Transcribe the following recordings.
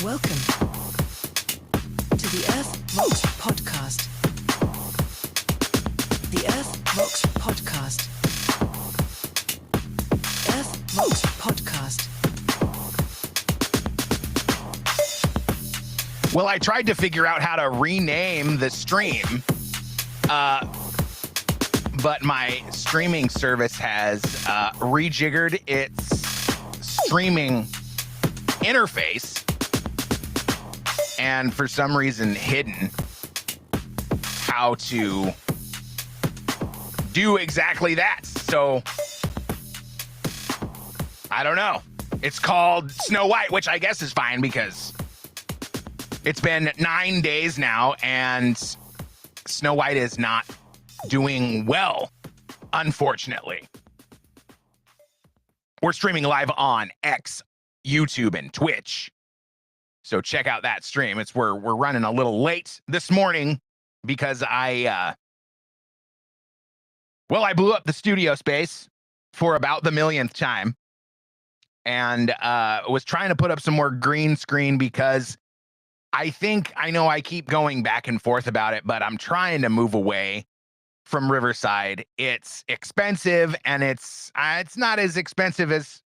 Welcome to the earthvox podcast. The earthvox podcast. earthvox podcast. Well, I tried to figure out how to rename the stream, but my streaming service has rejiggered its streaming interface and for some reason hidden how to do exactly that. So I don't know. It's called Snow White, which I guess is fine because it's been 9 days now and Snow White is not doing well, unfortunately. We're streaming live on X, YouTube, and Twitch. So check out that stream. We're running a little late this morning because I blew up the studio space for about the millionth time and was trying to put up some more green screen because I know I keep going back and forth about it, but I'm trying to move away from Riverside. It's expensive and it's not as expensive as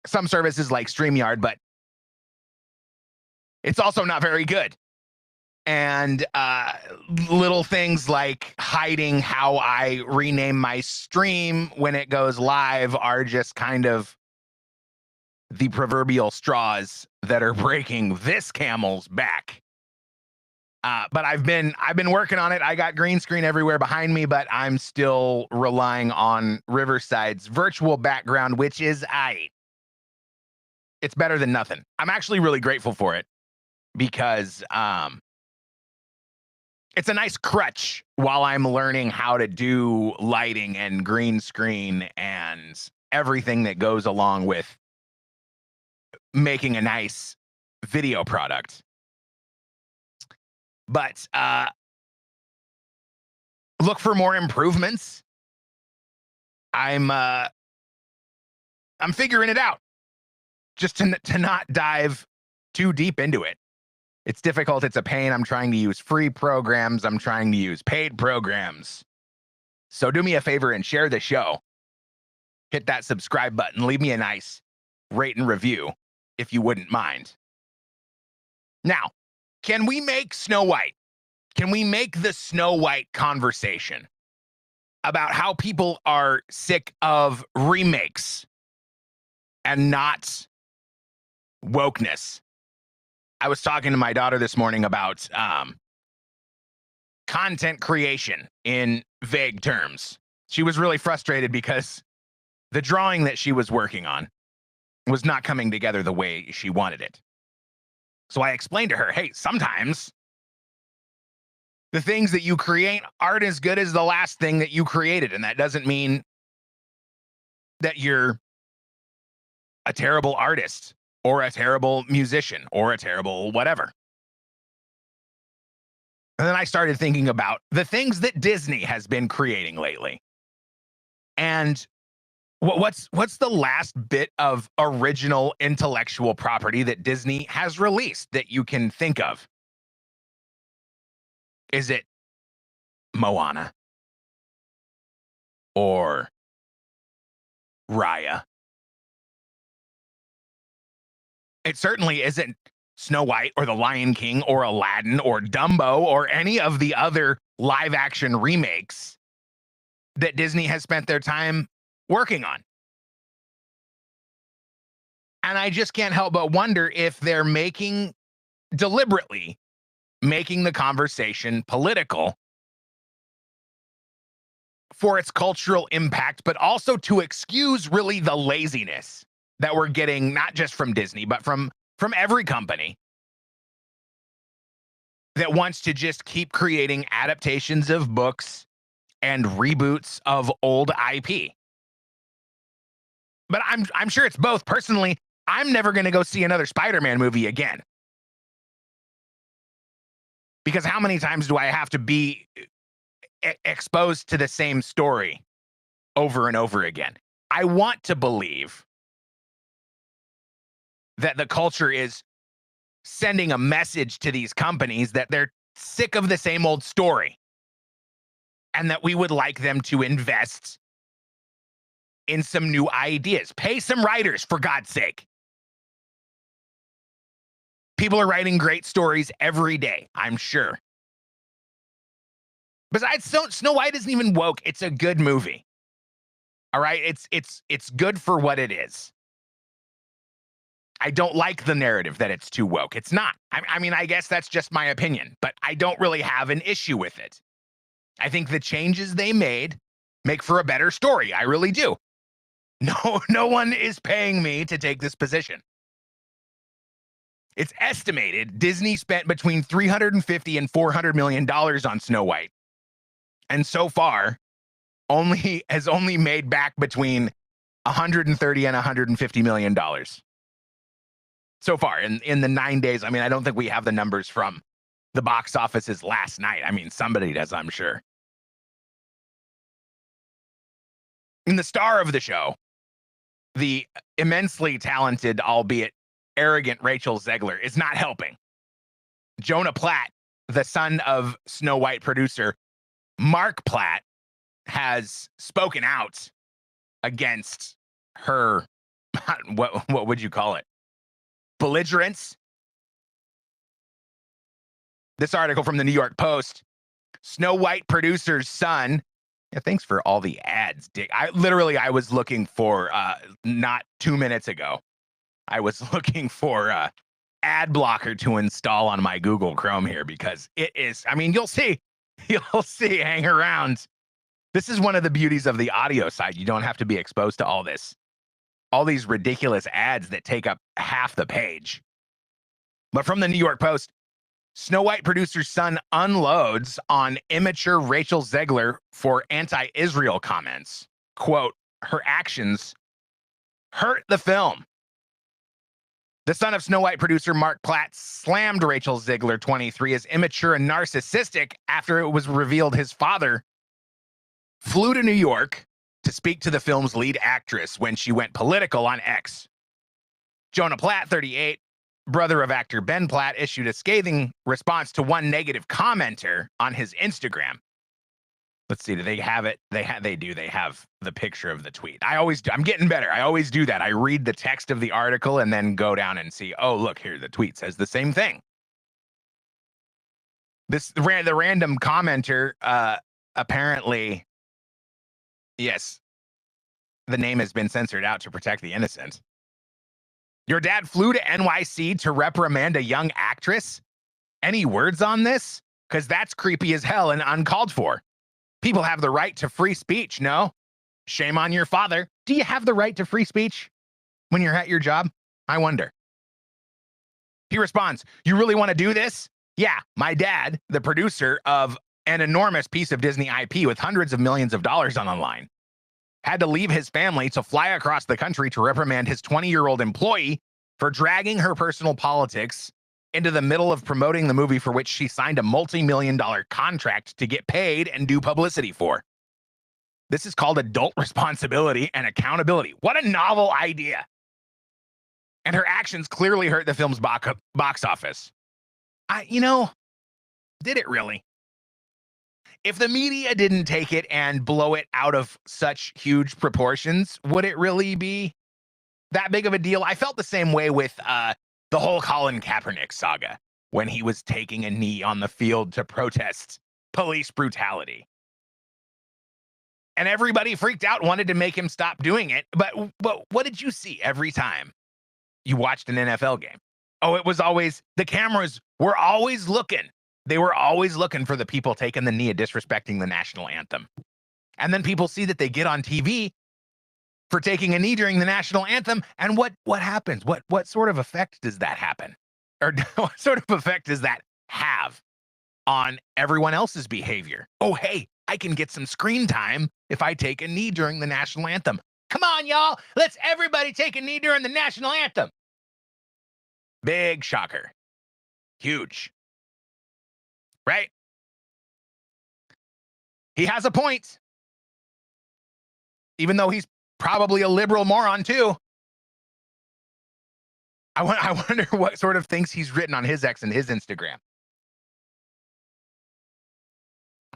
some services like StreamYard, but it's also not very good. And little things like hiding how I rename my stream when it goes live are just kind of the proverbial straws that are breaking this camel's back. But I've been working on it. I got green screen everywhere behind me, but I'm still relying on Riverside's virtual background, which is it's better than nothing. I'm actually really grateful for it because it's a nice crutch while I'm learning how to do lighting and green screen and everything that goes along with making a nice video product. But look for more improvements. I'm figuring it out. Just to not dive too deep into it. It's difficult. It's a pain. I'm trying to use free programs. I'm trying to use paid programs. So do me a favor and share the show. Hit that subscribe button. Leave me a nice rate and review if you wouldn't mind. Now, can we make Snow White? Can we make the Snow White conversation about how people are sick of remakes and not wokeness? I was talking to my daughter this morning about content creation in vague terms. She was really frustrated because the drawing that she was working on was not coming together the way she wanted it. So I explained to her, hey, sometimes the things that you create aren't as good as the last thing that you created. And that doesn't mean that you're a terrible artist or a terrible musician or a terrible whatever. And then I started thinking about the things that Disney has been creating lately. And what's the last bit of original intellectual property that Disney has released that you can think of? Is it Moana or Raya? It certainly isn't Snow White or The Lion King or Aladdin or Dumbo or any of the other live action remakes that Disney has spent their time working on. And I just can't help but wonder if they're deliberately making the conversation political for its cultural impact, but also to excuse really the laziness that we're getting, not just from Disney, but from every company that wants to just keep creating adaptations of books and reboots of old IP. But I'm sure it's both. Personally, I'm never going to go see another Spider-Man movie again. Because how many times do I have to be exposed to the same story over and over again? I want to believe that the culture is sending a message to these companies that they're sick of the same old story and that we would like them to invest in some new ideas. Pay some writers, for God's sake. People are writing great stories every day, I'm sure. Besides, Snow White isn't even woke. It's a good movie. All right, it's good for what it is. I don't like the narrative that it's too woke. It's not. I mean, I guess that's just my opinion, but I don't really have an issue with it. I think the changes they made make for a better story. I really do. No one is paying me to take this position. It's estimated Disney spent between $350 and $400 million on Snow White, and so far, has only made back between 130 and 150 million dollars so far in the 9 days. I mean, I don't think we have the numbers from the box offices last night. I mean, somebody does, I'm sure. And the star of the show, the immensely talented, albeit arrogant Rachel Zegler, is not helping. Jonah Platt, the son of Snow White producer Mark Platt, has spoken out against her, what would you call it? Belligerence. This article from the New York Post, Snow White producer's son. Yeah, thanks for all the ads, Dick. I was looking for, not 2 minutes ago, I was looking for ad blocker to install on my Google Chrome here, because it is, I mean, you'll see, hang around. This is one of the beauties of the audio side. You don't have to be exposed to all these ridiculous ads that take up half the page. But from the New York Post, Snow White producer's son unloads on immature Rachel Zegler for anti-Israel comments. Quote, her actions hurt the film. The son of Snow White producer Mark Platt slammed Rachel Zegler, 23, as immature and narcissistic after it was revealed his father flew to New York to speak to the film's lead actress when she went political on X. Jonah Platt, 38, brother of actor Ben Platt, issued a scathing response to one negative commenter on his Instagram. Let's see, do they have it? They do. They have the picture of the tweet. I'm getting better. I always do that. I read the text of the article and then go down and see, oh, look, here, the tweet says the same thing. The random commenter, apparently, yes, the name has been censored out to protect the innocent. Your dad flew to NYC to reprimand a young actress? Any words on this? Because that's creepy as hell and uncalled for. People have the right to free speech, no? Shame on your father. Do you have the right to free speech when you're at your job? I wonder. He responds, you really want to do this? Yeah, my dad, the producer of an enormous piece of Disney IP with hundreds of millions of dollars on the line, had to leave his family to fly across the country to reprimand his 20-year-old employee for dragging her personal politics into the middle of promoting the movie for which she signed a multi-million-dollar contract to get paid and do publicity for. This is called adult responsibility and accountability. What a novel idea. And her actions clearly hurt the film's box office. Did it really? If the media didn't take it and blow it out of such huge proportions, would it really be that big of a deal? I felt the same way with the whole Colin Kaepernick saga when he was taking a knee on the field to protest police brutality. And everybody freaked out, wanted to make him stop doing it. But what did you see every time you watched an NFL game? Oh, it was always, the cameras were always looking. They were always looking for the people taking the knee and disrespecting the national anthem. And then people see that they get on TV for taking a knee during the national anthem, and what happens? What sort of effect does that happen? Or what sort of effect does that have on everyone else's behavior? Oh, hey, I can get some screen time if I take a knee during the national anthem. Come on, y'all, let's everybody take a knee during the national anthem. Big shocker. Huge. Right? He has a point. Even though he's probably a liberal moron too. I wonder what sort of things he's written on his X and his Instagram.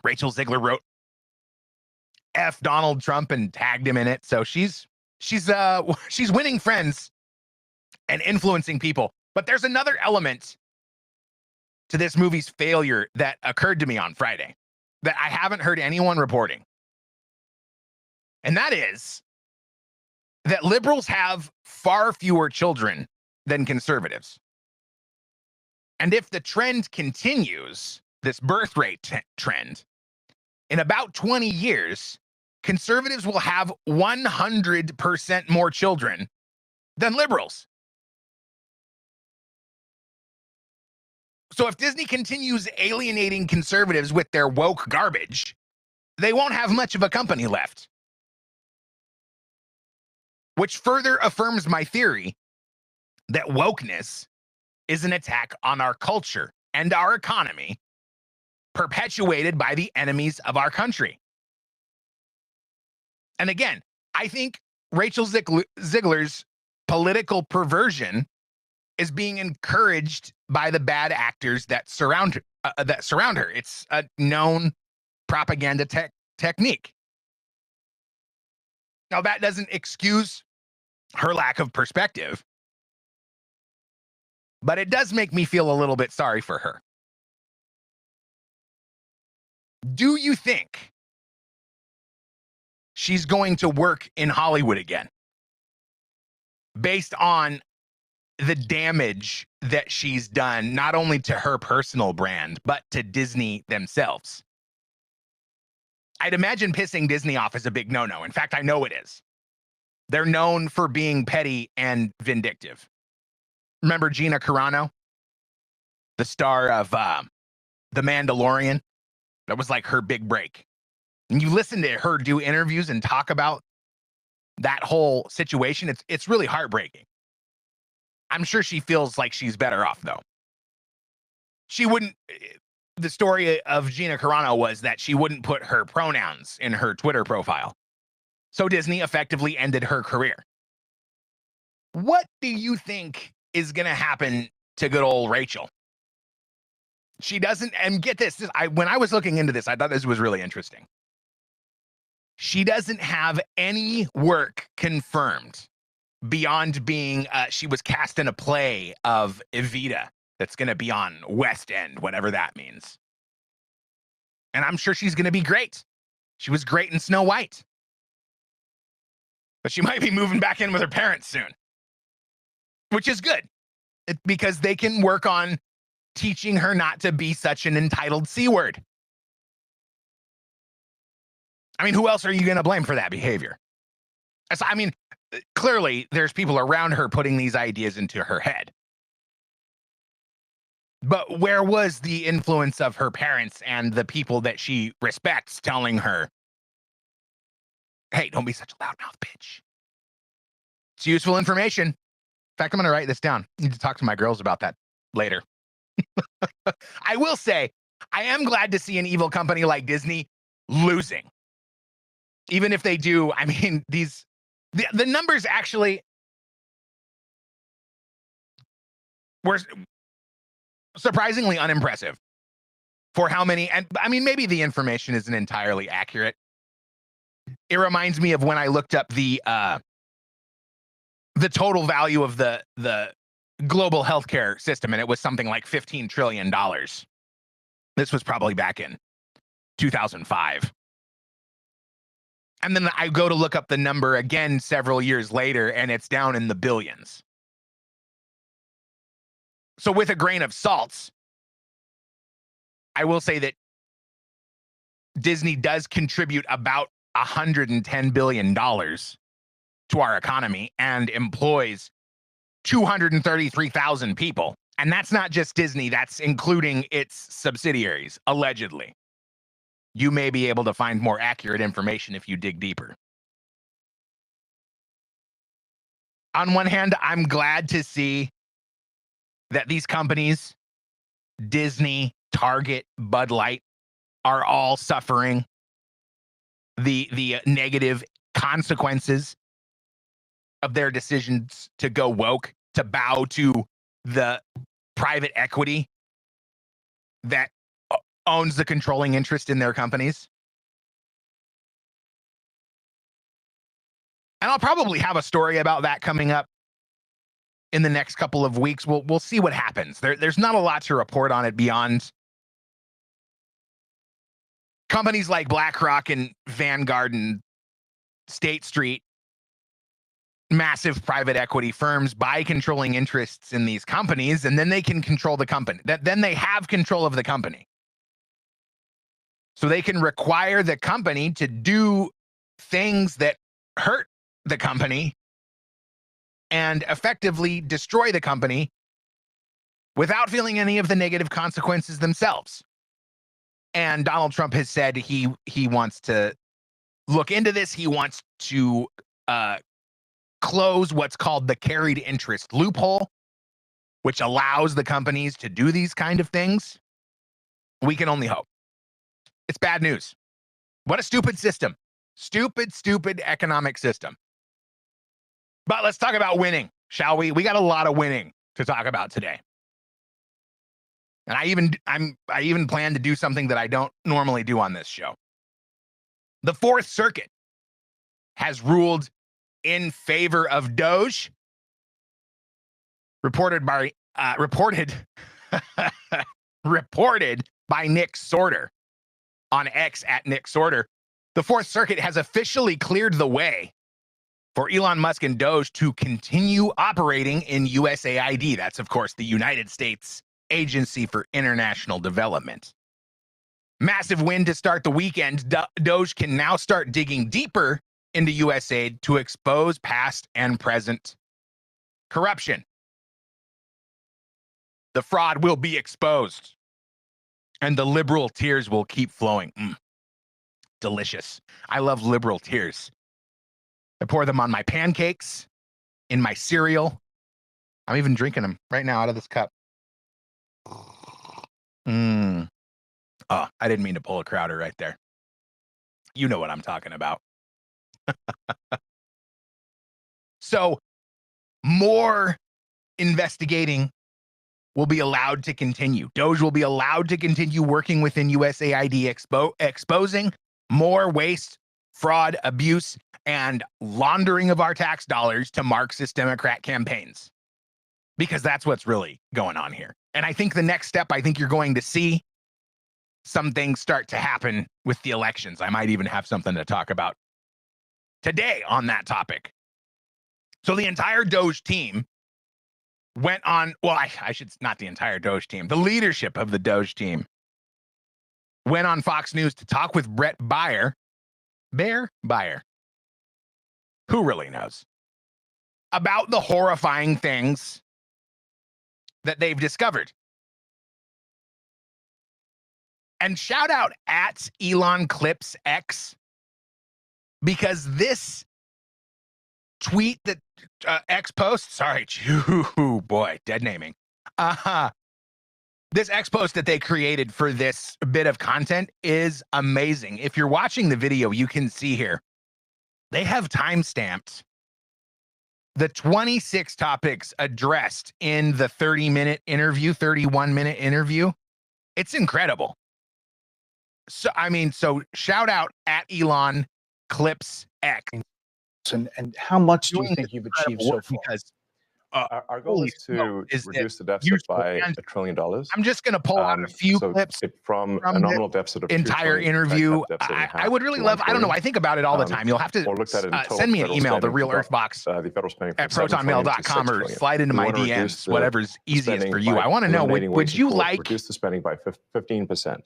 Rachel Ziegler wrote F Donald Trump and tagged him in it. So she's she's winning friends and influencing people. But there's another element to this movie's failure that occurred to me on Friday that I haven't heard anyone reporting. And that is that liberals have far fewer children than conservatives. And if the trend continues, this birth rate trend, in about 20 years, conservatives will have 100% more children than liberals. So if Disney continues alienating conservatives with their woke garbage, they won't have much of a company left. Which further affirms my theory that wokeness is an attack on our culture and our economy, perpetuated by the enemies of our country. And again, I think Rachel Ziegler's political perversion is being encouraged by the bad actors that surround her. It's a known propaganda technique. Now, that doesn't excuse her lack of perspective, but it does make me feel a little bit sorry for her. Do you think she's going to work in Hollywood again based on the damage that she's done, not only to her personal brand, but to Disney themselves? I'd imagine pissing Disney off is a big no-no. In fact, I know it is. They're known for being petty and vindictive. Remember Gina Carano, the star of The Mandalorian? That was like her big break. And you listen to her do interviews and talk about that whole situation. It's really heartbreaking. I'm sure she feels like she's better off, though. She wouldn't. The story of Gina Carano was that she wouldn't put her pronouns in her Twitter profile. So Disney effectively ended her career. What do you think is going to happen to good old Rachel? She doesn't, and get this, when I was looking into this, I thought this was really interesting. She doesn't have any work confirmed beyond being, she was cast in a play of Evita that's going to be on West End, whatever that means. And I'm sure she's going to be great. She was great in Snow White. But she might be moving back in with her parents soon, which is good because they can work on teaching her not to be such an entitled C word. I mean, who else are you going to blame for that behavior? I mean, clearly there's people around her putting these ideas into her head. But where was the influence of her parents and the people that she respects telling her, hey, don't be such a loudmouth bitch? It's useful information. In fact, I'm going to write this down. I need to talk to my girls about that later. I will say, I am glad to see an evil company like Disney losing. Even if they do, I mean, the numbers actually were surprisingly unimpressive for how many, and I mean, maybe the information isn't entirely accurate. It reminds me of when I looked up the total value of the global healthcare system, and it was something like $15 trillion. This was probably back in 2005. And then I go to look up the number again several years later, and it's down in the billions. So with a grain of salt, I will say that Disney does contribute about $110 billion to our economy and employs 233,000 people. And that's not just Disney, that's including its subsidiaries, allegedly. You may be able to find more accurate information if you dig deeper. On one hand, I'm glad to see that these companies, Disney, Target, Bud Light, are all suffering the negative consequences of their decisions to go woke, to bow to the private equity that owns the controlling interest in their companies. And I'll probably have a story about that coming up in the next couple of weeks. We'll see what happens. There's not a lot to report on it beyond companies like BlackRock and Vanguard and State Street, massive private equity firms, buy controlling interests in these companies, and then they can control the company. Then they have control of the company. So they can require the company to do things that hurt the company and effectively destroy the company without feeling any of the negative consequences themselves. And Donald Trump has said he wants to look into this. He wants to close what's called the carried interest loophole, which allows the companies to do these kind of things. We can only hope. It's bad news. What a stupid system. Stupid economic system. But let's talk about winning, shall we? We got a lot of winning to talk about today. And I even plan to do something that I don't normally do on this show. The Fourth Circuit has ruled in favor of Doge. Reported by Nick Sorter on X at Nick Sorter. The Fourth Circuit has officially cleared the way for Elon Musk and Doge to continue operating in USAID. That's, of course, the United States Agency for International Development. Massive win to start the weekend. Doge can now start digging deeper into USAID to expose past and present corruption. The fraud will be exposed, and the liberal tears will keep flowing. Delicious. I love liberal tears. I pour them on my pancakes, in my cereal. I'm even drinking them right now out of this cup. Oh, I didn't mean to pull a Crowder right there. You know what I'm talking about. So, more investigating will be allowed to continue. Doge will be allowed to continue working within USAID, exposing more waste, fraud, abuse, and laundering of our tax dollars to Marxist Democrat campaigns. Because that's what's really going on here. And I think the next step, I think you're going to see some things start to happen with the elections. I might even have something to talk about today on that topic. So the entire Doge team went on, well, I should, not the entire Doge team, the leadership of the Doge team went on Fox News to talk with Brett Baier. Who really knows? About the horrifying things that they've discovered. And shout out at Elon Clips X, because this tweet that X post, sorry, boy, dead naming. This X post that they created for this bit of content is amazing. If you're watching the video, you can see here, they have timestamped the 26 topics addressed in the 31-minute interview. It's incredible. So, so shout out at Elon Clips X. And how much do you think you've achieved so far? Because our goal is to reduce the deficit by $1 trillion. I'm just going to pull out a few clips from a nominal deficit of entire interview. I would really love, I don't know, I think about it all the time. You'll have to send me an email, the real earthvox at protonmail.com, or slide into my DMs, whatever's easiest for you. I want to know, would you like reduce the spending by 15%?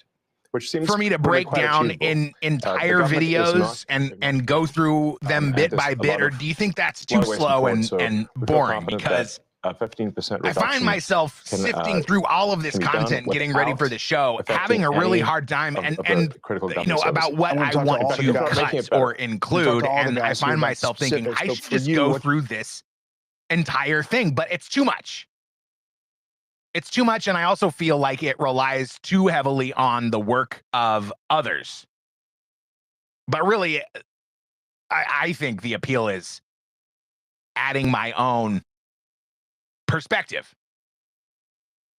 Which seems for me to break down in entire videos and go through them bit by bit, or do you think that's too slow and boring? Because 15% I find myself sifting through all of this content, getting ready for the show, having a really hard time, and about what I want to cut or include, and I find myself thinking I should just go through this entire thing, but it's too much. It's too much, and I also feel like it relies too heavily on the work of others. But really, I think the appeal is adding my own perspective.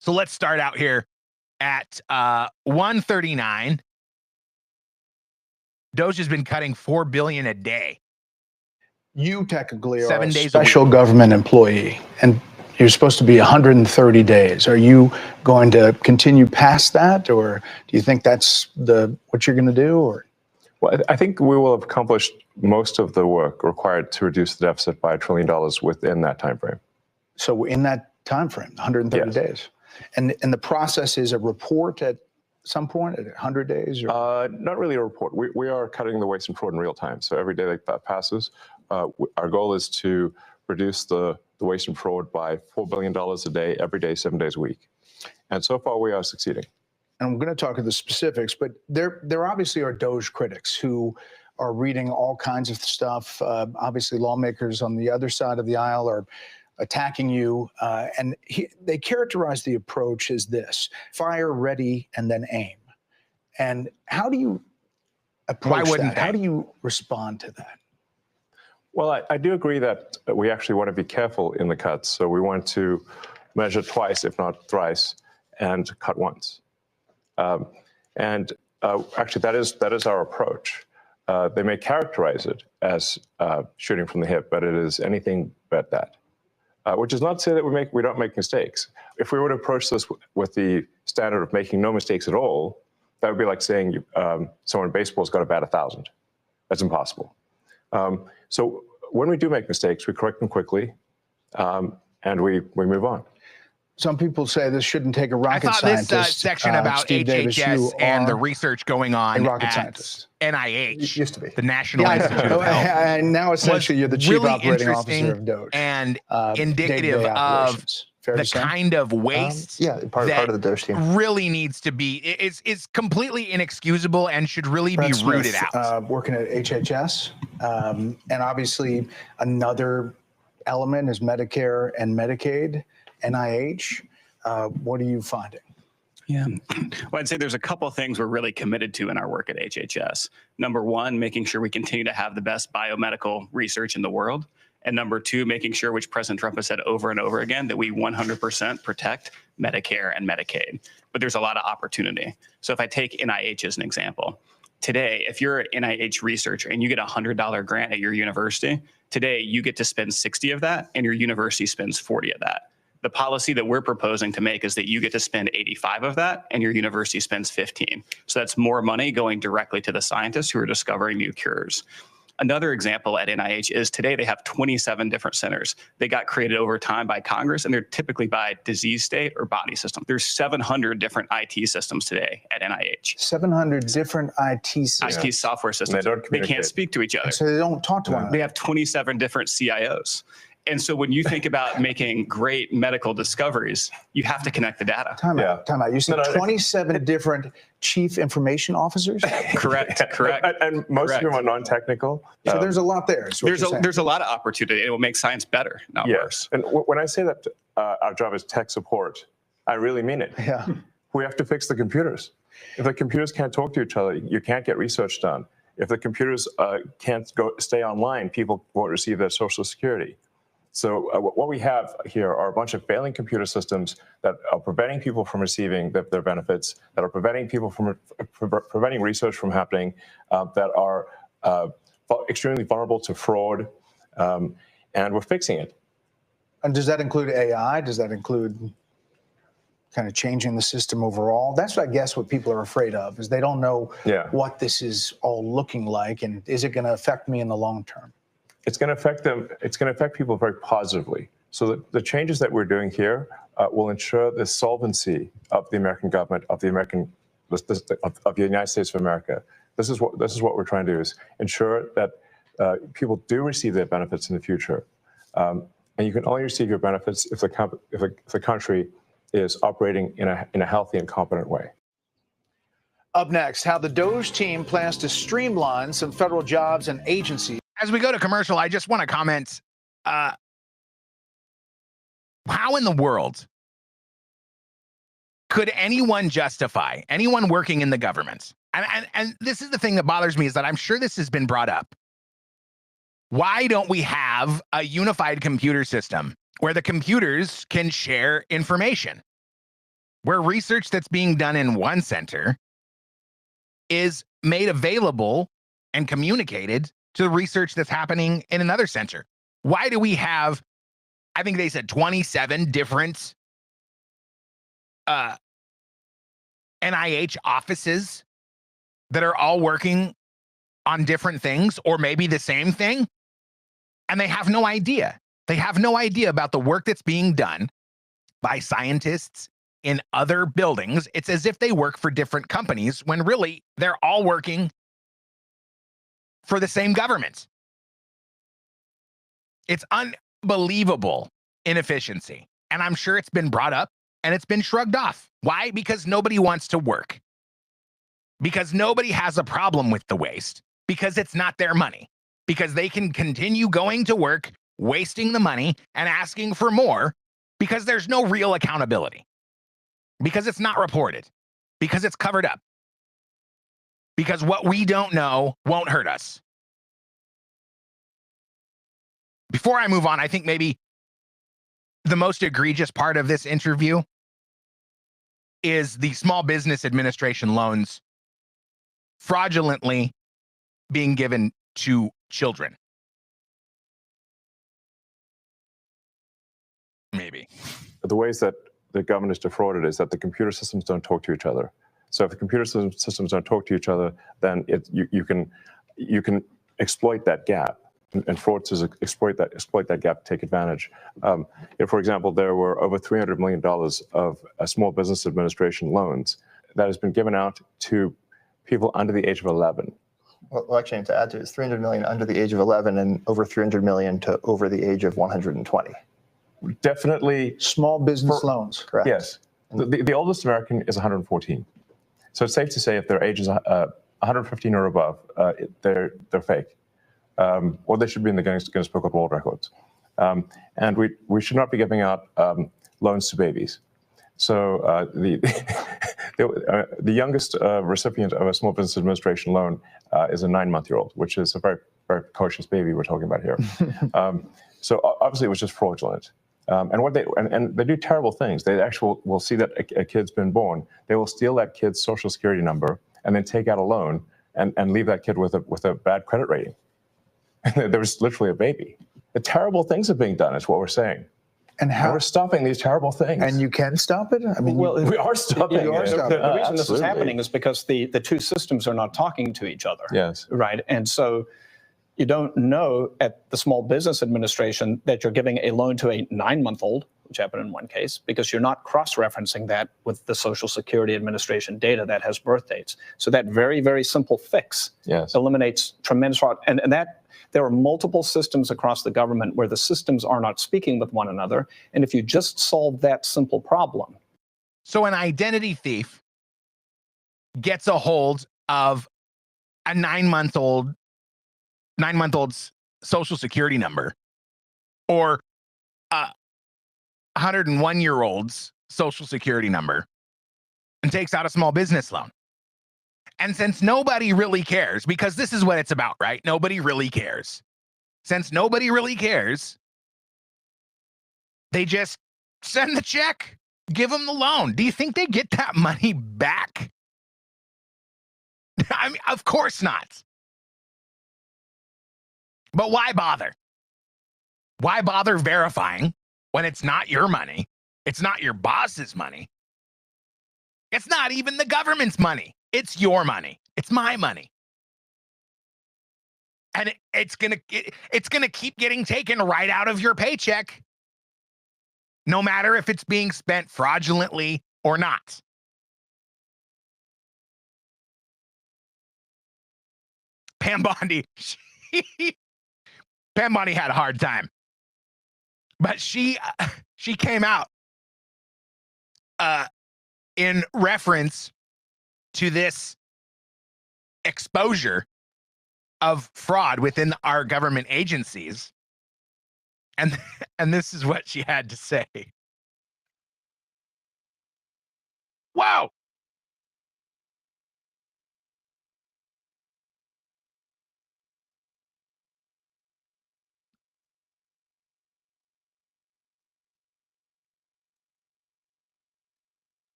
So let's start out here at 139. Doge has been cutting $4 billion a day. You technically are 7 a days a week. special government employee, and you're supposed to be 130 days. Are you going to continue past that, or do you think that's what you're going to do? Or well, I think we will have accomplished most of the work required to reduce the deficit by $1 trillion within that time frame. So in that time frame, 130 Yes. days, and the process is a report at some point at 100 days, or not really a report. We are cutting the waste and fraud in real time. So every day that passes, our goal is to reduce the waste and fraud by $4 billion a day, every day, 7 days a week. And so far, we are succeeding. And I'm going to talk to the specifics, but there obviously are Doge critics who are reading all kinds of stuff. Obviously, lawmakers on the other side of the aisle are attacking you, and they characterize the approach as this: fire, ready, and then aim. And how do you approach that? How do you respond to that? Well, I do agree that we actually want to be careful in the cuts. So we want to measure twice, if not thrice, and cut once. Actually, that is our approach. They may characterize it as shooting from the hip, but it is anything but that. Which is not to say that we don't make mistakes. If we were to approach this with the standard of making no mistakes at all, that would be like saying someone in baseball's got to bat 1,000. That's impossible. So when we do make mistakes, we correct them quickly, and we move on. Some people say this shouldn't take a rocket scientist. I thought this section about Steve Davis, HHS and the research going on rocket at scientist. NIH, used to be the National Institute of Health. And now essentially you're the chief really operating officer of Doge. And indicative of the kind of waste part of the Doge team really needs to be, it's completely inexcusable and should really Brett be rooted Smith, out. Working at HHS, and obviously another element is Medicare and Medicaid, NIH. What are you finding? Yeah, well, I'd say there's a couple of things we're really committed to in our work at HHS. Number one, making sure we continue to have the best biomedical research in the world. And number two, making sure, which President Trump has said over and over again, that we 100% protect Medicare and Medicaid. But there's a lot of opportunity. So if I take NIH as an example, today, if you're an NIH researcher and you get a $100 grant at your university, today you get to spend 60 of that and your university spends 40 of that. The policy that we're proposing to make is that you get to spend 85 of that and your university spends 15. So that's more money going directly to the scientists who are discovering new cures. Another example at NIH is today they have 27 different centers. They got created over time by Congress, and they're typically by disease state or body system. There's 700 different IT systems today at NIH. 700 different IT systems. IT software systems. They can't speak to each other. So they don't talk to one another. They have 27 different CIOs. And so when you think about making great medical discoveries, you have to connect the data. Time out. You said 27 different chief information officers? Correct. And most of them are non-technical. So there's a lot there. There's a lot of opportunity. It will make science better, not worse. And when I say that our job is tech support, I really mean it. Yeah. We have to fix the computers. If the computers can't talk to each other, you can't get research done. If the computers can't stay online, people won't receive their Social Security. So what we have here are a bunch of failing computer systems that are preventing people from receiving their benefits, that are preventing people from preventing research from happening, that are extremely vulnerable to fraud, and we're fixing it. And does that include AI? Does that include kind of changing the system overall? That's, I guess, what people are afraid of, is they don't know what this is all looking like, and is it going to affect me in the long term? It's going to affect them. It's going to affect people very positively. So the changes that we're doing here will ensure the solvency of the American government, of the United States of America. This is what we're trying to do: is ensure that people do receive their benefits in the future. And you can only receive your benefits if the country is operating in a healthy and competent way. Up next, how the Doge team plans to streamline some federal jobs and agencies. As we go to commercial, I just want to comment, how in the world could anyone working in the government, and this is the thing that bothers me, is that I'm sure this has been brought up. Why don't we have a unified computer system where the computers can share information, where research that's being done in one center is made available and communicated to the research that's happening in another center. Why do we have, I think they said 27 different NIH offices that are all working on different things, or maybe the same thing, and they have no idea. They have no idea about the work that's being done by scientists in other buildings. It's as if they work for different companies when really they're all working for the same government. It's unbelievable inefficiency. And I'm sure it's been brought up and it's been shrugged off. Why? Because nobody wants to work. Because nobody has a problem with the waste. Because it's not their money. Because they can continue going to work, wasting the money, and asking for more because there's no real accountability. Because it's not reported. Because it's covered up. Because what we don't know won't hurt us. Before I move on, I think maybe the most egregious part of this interview is the Small Business Administration loans fraudulently being given to children. Maybe. The ways that the government is defrauded is that the computer systems don't talk to each other. So if the computer systems don't talk to each other, then you can exploit that gap. And fraudsters exploit that gap, take advantage. For example, there were over $300 million of Small Business Administration loans that has been given out to people under the age of 11. Well, actually, to add to it, it's 300 million under the age of 11 and over 300 million to over the age of 120. Definitely. Small business loans. Correct. Yes. The oldest American is 114. So it's safe to say if their age is 115 or above, they're fake. Or they should be in the Guinness Book of World Records. And we should not be giving out loans to babies. So the youngest recipient of a Small Business Administration loan is a 9-month-old, which is a very, very precocious baby we're talking about here. So obviously it was just fraudulent. And they do terrible things. They actually will see that a kid's been born. They will steal that kid's social security number and then take out a loan and leave that kid with a bad credit rating. There was literally a baby. The terrible things are being done is what we're saying. And we're stopping these terrible things. And you can stop it? I mean, we are stopping it. The reason this is Absolutely. happening is because the two systems are not talking to each other. Yes. Right. And so you don't know at the Small Business Administration that you're giving a loan to a 9-month-old, which happened in one case, because you're not cross-referencing that with the Social Security Administration data that has birth dates. So that very, very simple fix eliminates tremendous fraud. And that there are multiple systems across the government where the systems are not speaking with one another. And if you just solve that simple problem. So an identity thief gets a hold of a 9-month-old's social security number, or a 101-year-old's social security number, and takes out a small business loan. And since nobody really cares, because this is what it's about, right? Nobody really cares. Since nobody really cares, they just send the check, give them the loan. Do you think they get that money back? I mean, of course not. But why bother? Why bother verifying when it's not your money? It's not your boss's money. It's not even the government's money. It's your money. It's my money. And it's gonna keep getting taken right out of your paycheck, no matter if it's being spent fraudulently or not. Pam Bondi, Pam Bondi had a hard time, but she came out in reference to this exposure of fraud within our government agencies. And this is what she had to say. Wow.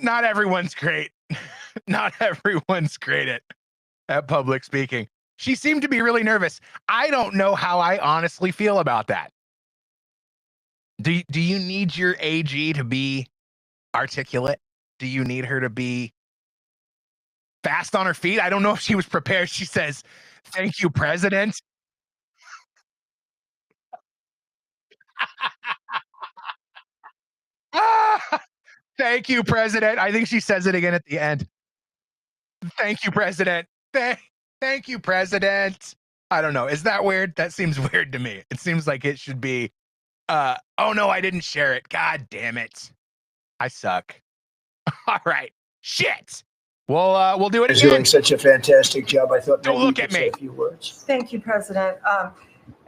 not everyone's great. Not everyone's great at public speaking. She seemed to be really nervous. I don't know how I honestly feel about that. Do you need your AG to be articulate? Do you need her to be fast on her feet? I don't know if she was prepared. She says, "Thank you, President." Ah, thank you, President. I think she says it again at the end. Thank you, President. Thank you, President. I don't know. Is that weird? That seems weird to me. It seems like it should be, oh no, I didn't share it. God damn it. I suck. All right. Shit. We'll do it Is again. doing such a fantastic job. I thought Don't maybe look you at could say me. a few words. Thank you, President.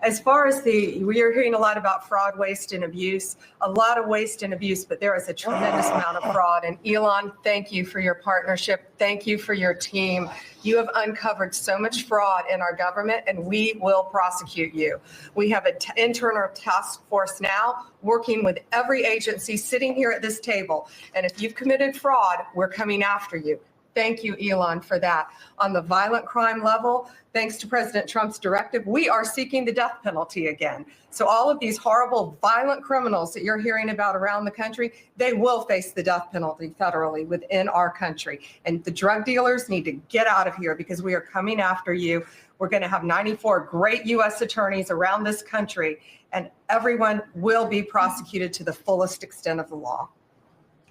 As far as we are hearing a lot about fraud, waste, and abuse, a lot of waste and abuse, but there is a tremendous amount of fraud. And Elon, thank you for your partnership. Thank you for your team. You have uncovered so much fraud in our government, and we will prosecute you. We have an internal task force now working with every agency sitting here at this table. And if you've committed fraud, we're coming after you. Thank you, Elon, for that. On the violent crime level, thanks to President Trump's directive, we are seeking the death penalty again. So all of these horrible, violent criminals that you're hearing about around the country, they will face the death penalty federally within our country. And the drug dealers need to get out of here because we are coming after you. We're going to have 94 great U.S. attorneys around this country, and everyone will be prosecuted to the fullest extent of the law.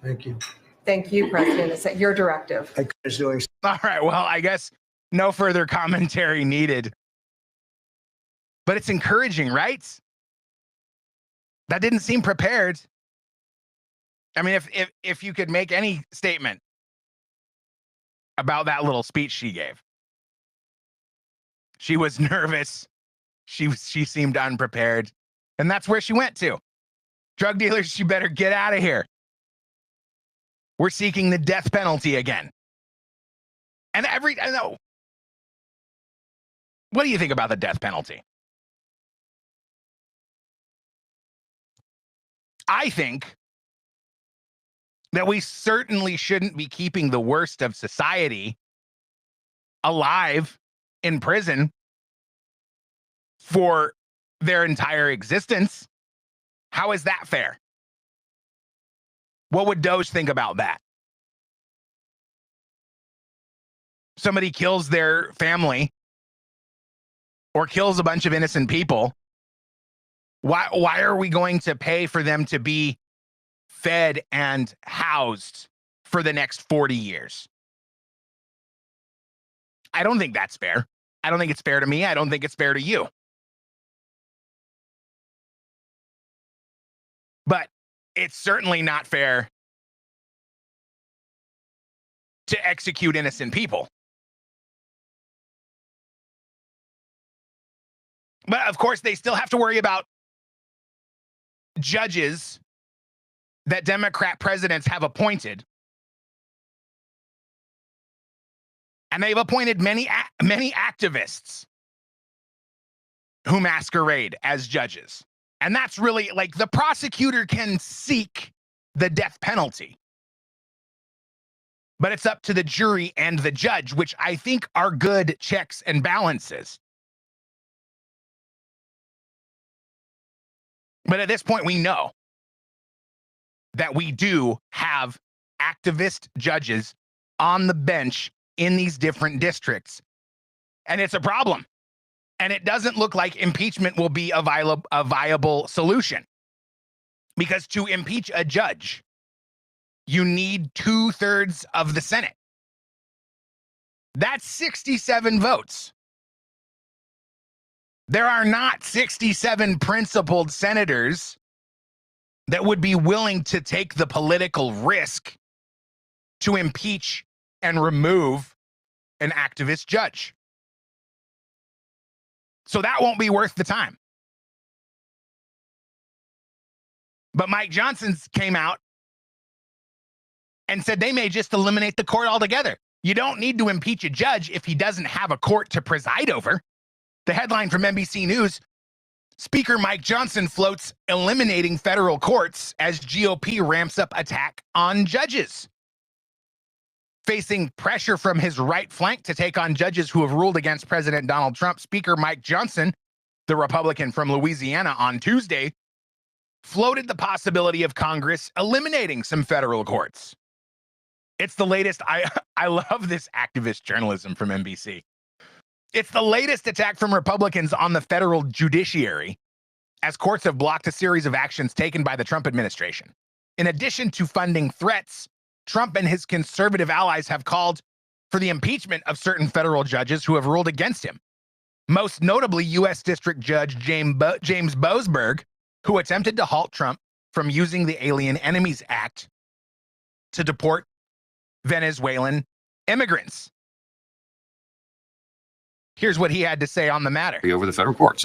Thank you. Thank you, President. Is that your directive? Is doing All right. Well, I guess no further commentary needed. But it's encouraging, right? That didn't seem prepared. I mean, if you could make any statement about that little speech she gave. She was nervous. She seemed unprepared. And that's where she went to. Drug dealers, you better get out of here. We're seeking the death penalty again. And I know. What do you think about the death penalty? I think that we certainly shouldn't be keeping the worst of society alive in prison for their entire existence. How is that fair? What would Doge think about that? Somebody kills their family or kills a bunch of innocent people. Why are we going to pay for them to be fed and housed for the next 40 years? I don't think that's fair. I don't think it's fair to me. I don't think it's fair to you. But it's certainly not fair to execute innocent people. But of course, they still have to worry about judges that Democrat presidents have appointed. And they've appointed many activists who masquerade as judges. And that's really like the prosecutor can seek the death penalty. But it's up to the jury and the judge, which I think are good checks and balances. But at this point, we know that we do have activist judges on the bench in these different districts. And it's a problem. And it doesn't look like impeachment will be a viable solution. Because to impeach a judge, you need 2/3 of the Senate. That's 67 votes. There are not 67 principled senators that would be willing to take the political risk to impeach and remove an activist judge. So that won't be worth the time. But Mike Johnson came out and said they may just eliminate the court altogether. You don't need to impeach a judge if he doesn't have a court to preside over. The headline from NBC News, Speaker Mike Johnson floats eliminating federal courts as GOP ramps up attack on judges. Facing pressure from his right flank to take on judges who have ruled against President Donald Trump, Speaker Mike Johnson, the Republican from Louisiana, on Tuesday, floated the possibility of Congress eliminating some federal courts. It's the latest. I love this activist journalism from NBC. It's the latest attack from Republicans on the federal judiciary, as courts have blocked a series of actions taken by the Trump administration. In addition to funding threats, Trump and his conservative allies have called for the impeachment of certain federal judges who have ruled against him. Most notably, U.S. District Judge James Boasberg, who attempted to halt Trump from using the Alien Enemies Act to deport Venezuelan immigrants. Here's what he had to say on the matter. Over the federal courts.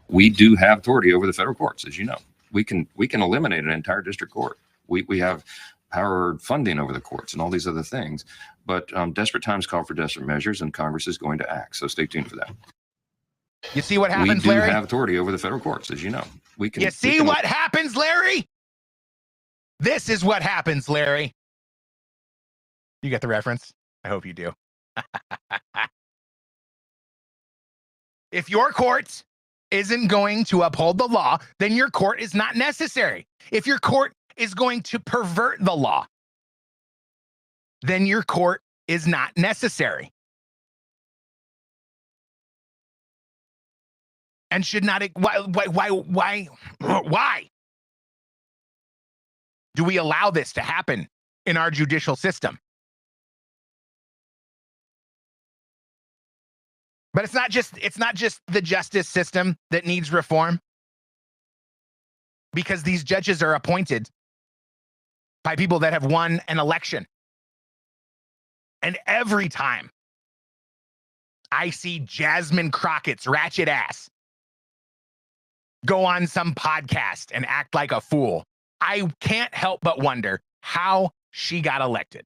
We do have authority over the federal courts, as you know. We can eliminate an entire district court. We have power funding over the courts and all these other things. But desperate times call for desperate measures, and Congress is going to act. So stay tuned for that. You see what happens, Larry? We do have authority over the federal courts, as you know. You see what happens, Larry? This is what happens, Larry. You get the reference? I hope you do. If your court isn't going to uphold the law, then your court is not necessary. If your court is going to pervert the law, then your court is not necessary. And should not. Why do we allow this to happen in our judicial system? But it's not just the justice system that needs reform, because these judges are appointed by people that have won an election. And every time I see Jasmine Crockett's ratchet ass go on some podcast and act like a fool, I can't help but wonder how she got elected.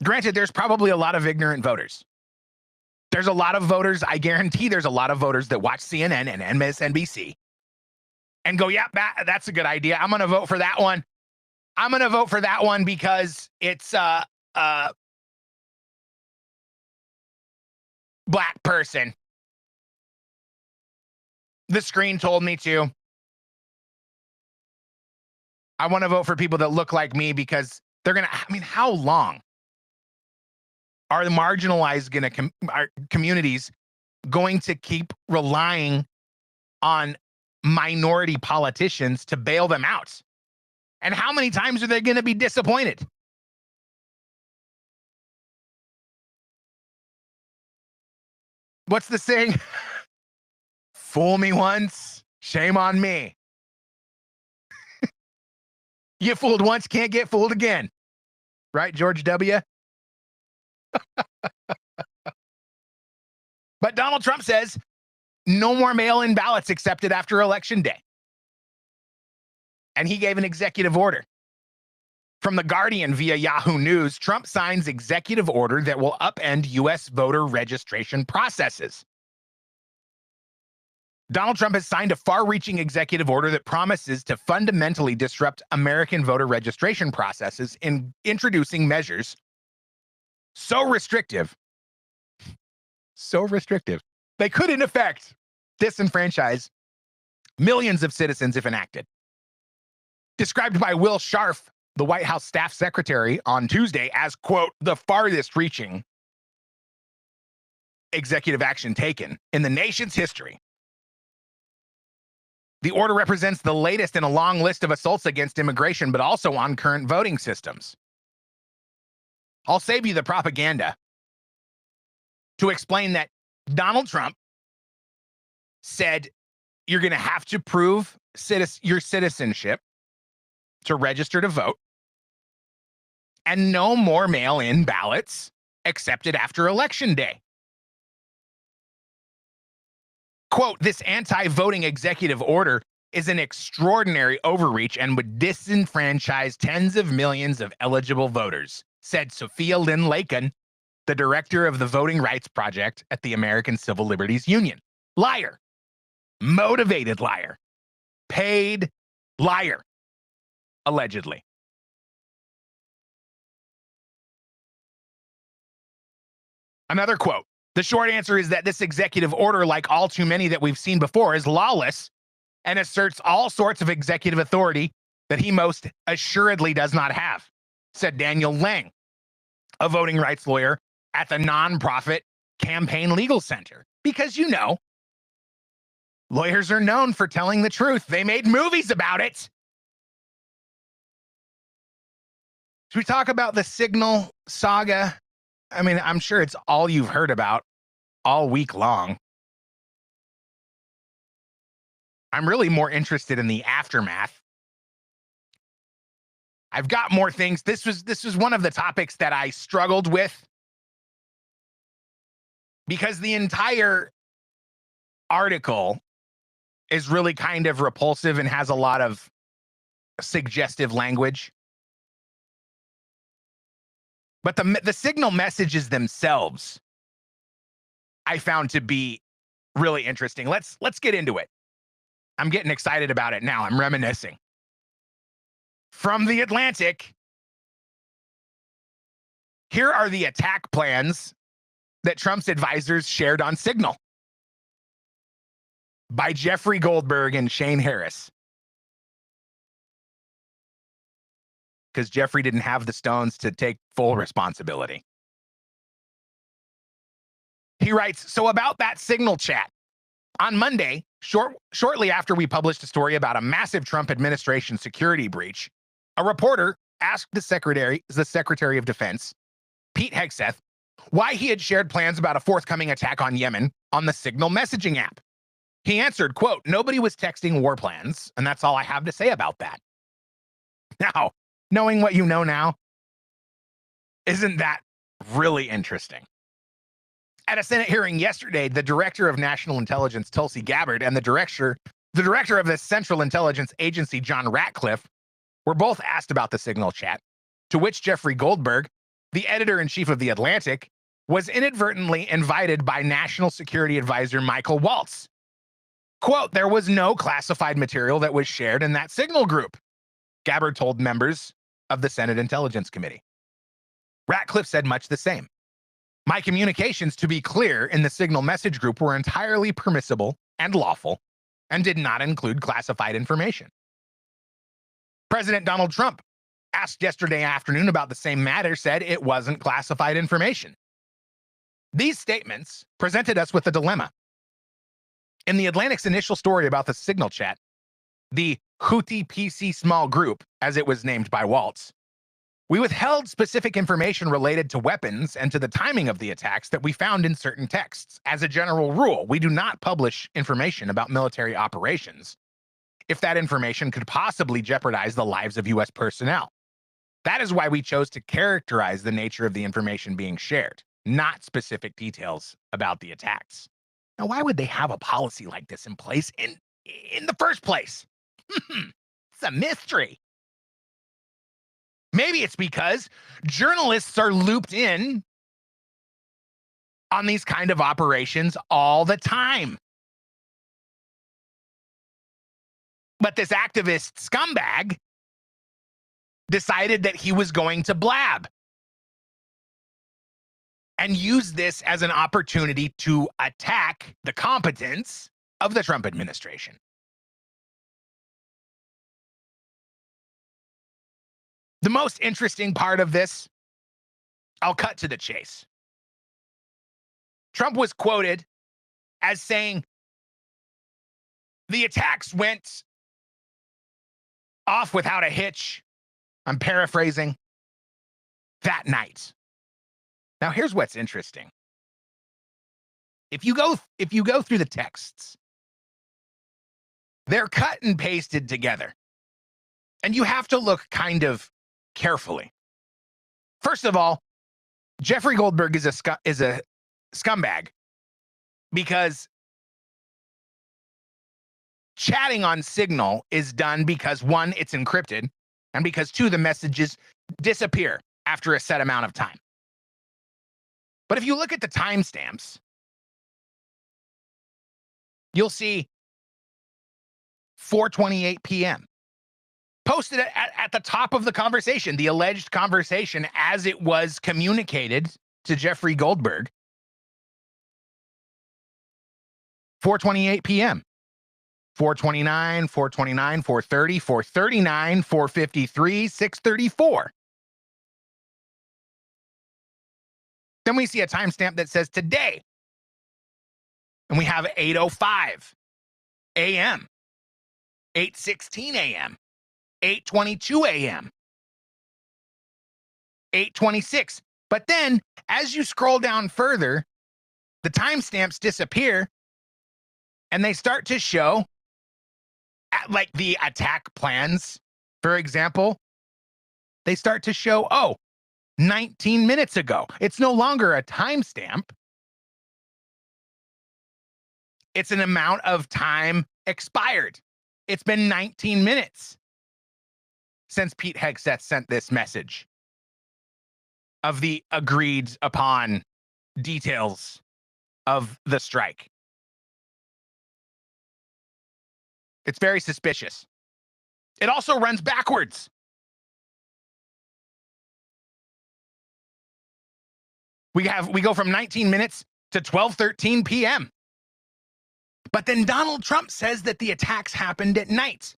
Granted, there's probably a lot of ignorant voters. There's a lot of voters, I guarantee there's a lot of voters that watch CNN and MSNBC and go, yeah, that's a good idea. I'm going to vote for that one. I'm going to vote for that one because it's black person. The screen told me to. I want to vote for people that look like me because they're going to, I mean, how long are the marginalized communities going to keep relying on minority politicians to bail them out? And how many times are they going to be disappointed? What's the saying? Fool me once, shame on me. Get fooled once, can't get fooled again. Right, George W.? But Donald Trump says no more mail-in ballots accepted after Election Day. And he gave an executive order. From The Guardian via Yahoo News, Trump signs executive order that will upend U.S. voter registration processes. Donald Trump has signed a far-reaching executive order that promises to fundamentally disrupt American voter registration processes in introducing measures so restrictive, they could, in effect, disenfranchise millions of citizens if enacted. Described by Will Scharf, the White House staff secretary, on Tuesday as, quote, the farthest reaching executive action taken in the nation's history. The order represents the latest in a long list of assaults against immigration, but also on current voting systems. I'll save you the propaganda to explain that Donald Trump said you're going to have to prove your citizenship to register to vote, and no more mail-in ballots accepted after Election Day. Quote, this anti-voting executive order is an extraordinary overreach and would disenfranchise tens of millions of eligible voters, said Sophia Lynn Lakin, the director of the Voting Rights Project at the American Civil Liberties Union. Liar. Motivated liar. Paid liar. allegedly. Another quote. The short answer is that this executive order, like all too many that we've seen before, is lawless and asserts all sorts of executive authority that he most assuredly does not have, said Daniel Lang, a voting rights lawyer at the nonprofit Campaign Legal Center. Because, you know, lawyers are known for telling the truth. They made movies about it. Should we talk about the Signal saga? I mean, I'm sure it's all you've heard about all week long. I'm really more interested in the aftermath. I've got more things. This was one of the topics that I struggled with because the entire article is really kind of repulsive and has a lot of suggestive language. But the Signal messages themselves I found to be really interesting. Let's get into it. I'm getting excited about it now. I'm reminiscing. From The Atlantic, here are the attack plans that Trump's advisors shared on Signal by Jeffrey Goldberg and Shane Harris. Because Jeffrey didn't have the stones to take full responsibility. He writes, so about that Signal chat. On Monday, shortly after we published a story about a massive Trump administration security breach, a reporter asked the Secretary of Defense, Pete Hegseth, why he had shared plans about a forthcoming attack on Yemen on the Signal messaging app. He answered, quote, nobody was texting war plans, and that's all I have to say about that. Now, knowing what you know now, isn't that really interesting? At a Senate hearing yesterday, the Director of National Intelligence, Tulsi Gabbard, and the Director of the Central Intelligence Agency, John Ratcliffe, were both asked about the Signal chat, to which Jeffrey Goldberg, the editor-in-chief of The Atlantic, was inadvertently invited by National Security Advisor Michael Waltz. Quote, there was no classified material that was shared in that Signal group, Gabbard told members of the Senate Intelligence Committee. Ratcliffe said much the same. My communications, to be clear, in the Signal message group were entirely permissible and lawful and did not include classified information. President Donald Trump, asked yesterday afternoon about the same matter, said it wasn't classified information. These statements presented us with a dilemma. In the Atlantic's initial story about the Signal chat, the Houthi PC small group, as it was named by Waltz, we withheld specific information related to weapons and to the timing of the attacks that we found in certain texts. As a general rule, we do not publish information about military operations if that information could possibly jeopardize the lives of U.S. personnel. That is why we chose to characterize the nature of the information being shared, not specific details about the attacks. Now, why would they have a policy like this in place in the first place? It's a mystery. Maybe it's because journalists are looped in on these kind of operations all the time. But this activist scumbag decided that he was going to blab and use this as an opportunity to attack the competence of the Trump administration. The most interesting part of this, I'll cut to the chase. Trump was quoted as saying, the attacks went off without a hitch. I'm paraphrasing. That night. Now, here's what's interesting. If you go through the texts, they're cut and pasted together. And you have to look kind of carefully. First of all, Jeffrey Goldberg is a scumbag because chatting on Signal is done because, one, it's encrypted, and because, two, the messages disappear after a set amount of time. But if you look at the timestamps, you'll see 4:28 p.m. posted it at the top of the conversation, the alleged conversation as it was communicated to Jeffrey Goldberg. 4:28 p.m. 4:29, 4:29, 4:30, 4:39, 4:53, 6:34. Then we see a timestamp that says today. And we have 8:05 a.m., 8:16 a.m., 8:22 a.m., 8:26. But then as you scroll down further, the timestamps disappear and they start to show like the attack plans, for example. They start to show, 19 minutes ago. It's no longer a timestamp. It's an amount of time expired. It's been 19 minutes since Pete Hegseth sent this message of the agreed upon details of the strike. It's very suspicious. It also runs backwards. We go from 19 minutes to 12:13 p.m. But then Donald Trump says that the attacks happened at night.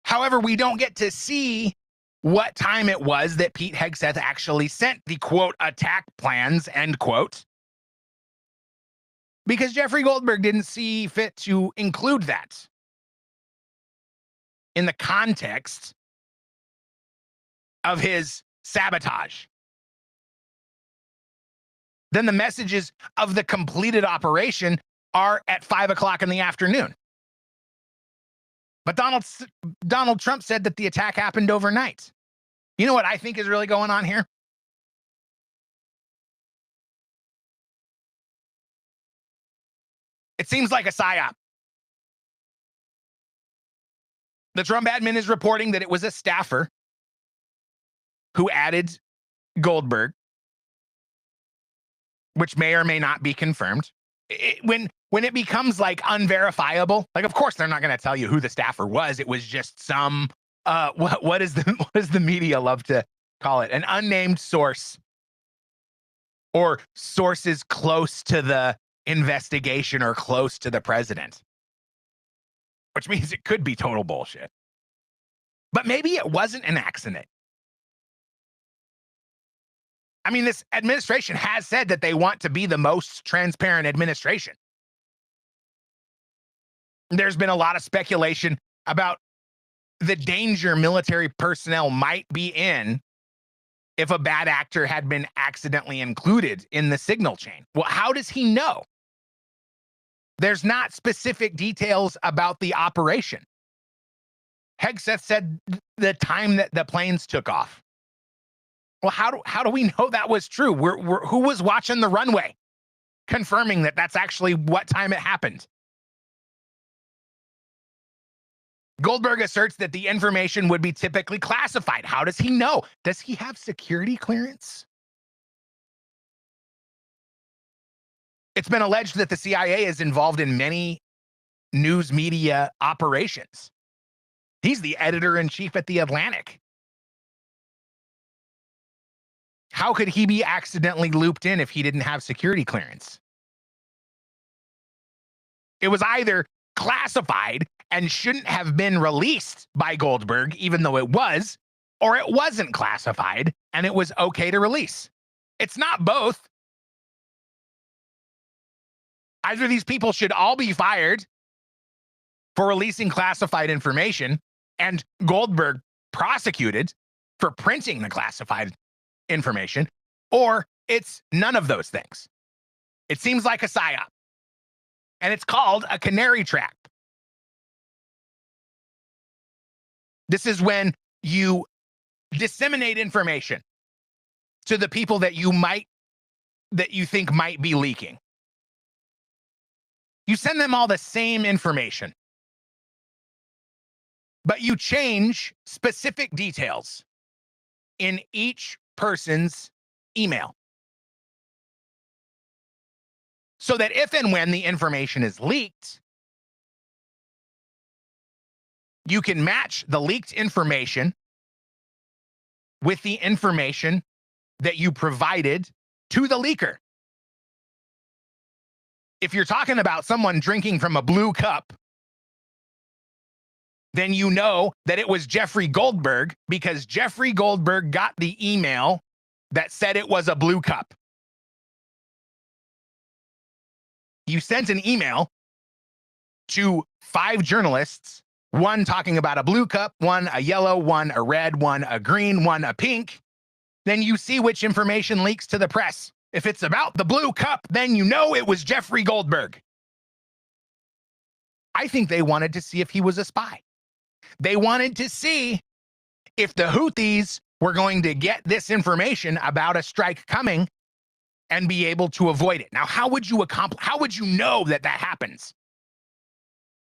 However, we don't get to see what time it was that Pete Hegseth actually sent the quote attack plans, end quote, because Jeffrey Goldberg didn't see fit to include that in the context of his sabotage. Then the messages of the completed operation are at 5 o'clock in the afternoon. But Donald Trump said that the attack happened overnight. You know what I think is really going on here? It seems like a psyop. The Trump admin is reporting that it was a staffer who added Goldberg, which may or may not be confirmed. When it becomes like unverifiable, like of course they're not going to tell you who the staffer was. It was just some what does the media love to call it? An unnamed source or sources close to the investigation or close to the president, which means it could be total bullshit. But maybe it wasn't an accident. I mean, this administration has said that they want to be the most transparent administration. There's been a lot of speculation about the danger military personnel might be in if a bad actor had been accidentally included in the signal chain. Well, how does he know? There's not specific details about the operation. Hegseth said the time that the planes took off. Well, how do we know that was true? Who was watching the runway, confirming that that's actually what time it happened? Goldberg asserts that the information would be typically classified. How does he know? Does he have security clearance? It's been alleged that the CIA is involved in many news media operations. He's the editor-in-chief at The Atlantic. How could he be accidentally looped in if he didn't have security clearance? It was either classified and shouldn't have been released by Goldberg, even though it was, or it wasn't classified and it was okay to release. It's not both. Either these people should all be fired for releasing classified information and Goldberg prosecuted for printing the classified information, or it's none of those things. It seems like a psyop, and it's called a canary trap. This is when you disseminate information to the people that you think might be leaking. You send them all the same information, but you change specific details in each person's email so that if and when the information is leaked, You can match the leaked information with the information that you provided to the leaker. If you're talking about someone drinking from a blue cup, then you know that it was Jeffrey Goldberg because Jeffrey Goldberg got the email that said it was a blue cup. You sent an email to 5 journalists, one talking about a blue cup, one a yellow, one a red, one a green, one a pink. Then you see which information leaks to the press. If it's about the blue cup, then you know it was Jeffrey Goldberg. I think they wanted to see if he was a spy. They wanted to see if the Houthis were going to get this information about a strike coming and be able to avoid it. Now, how would you know that that happens?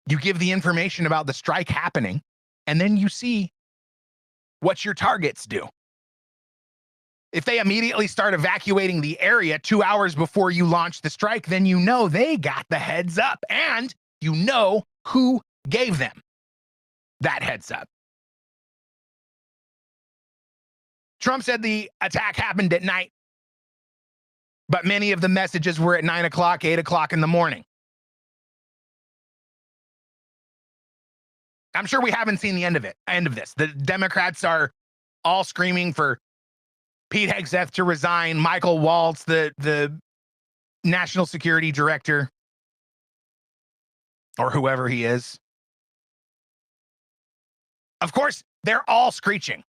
You give the information about the strike happening, and then you see what your targets do. If they immediately start evacuating the area 2 hours before you launch the strike, then you know they got the heads up, and you know who gave them that heads up. Trump said the attack happened at night, but many of the messages were at 9 o'clock, 8 o'clock in the morning. I'm sure we haven't seen the end of this. The Democrats are all screaming for Pete Hegseth to resign, Michael Waltz, the national security director, or whoever he is. Of course, they're all screeching.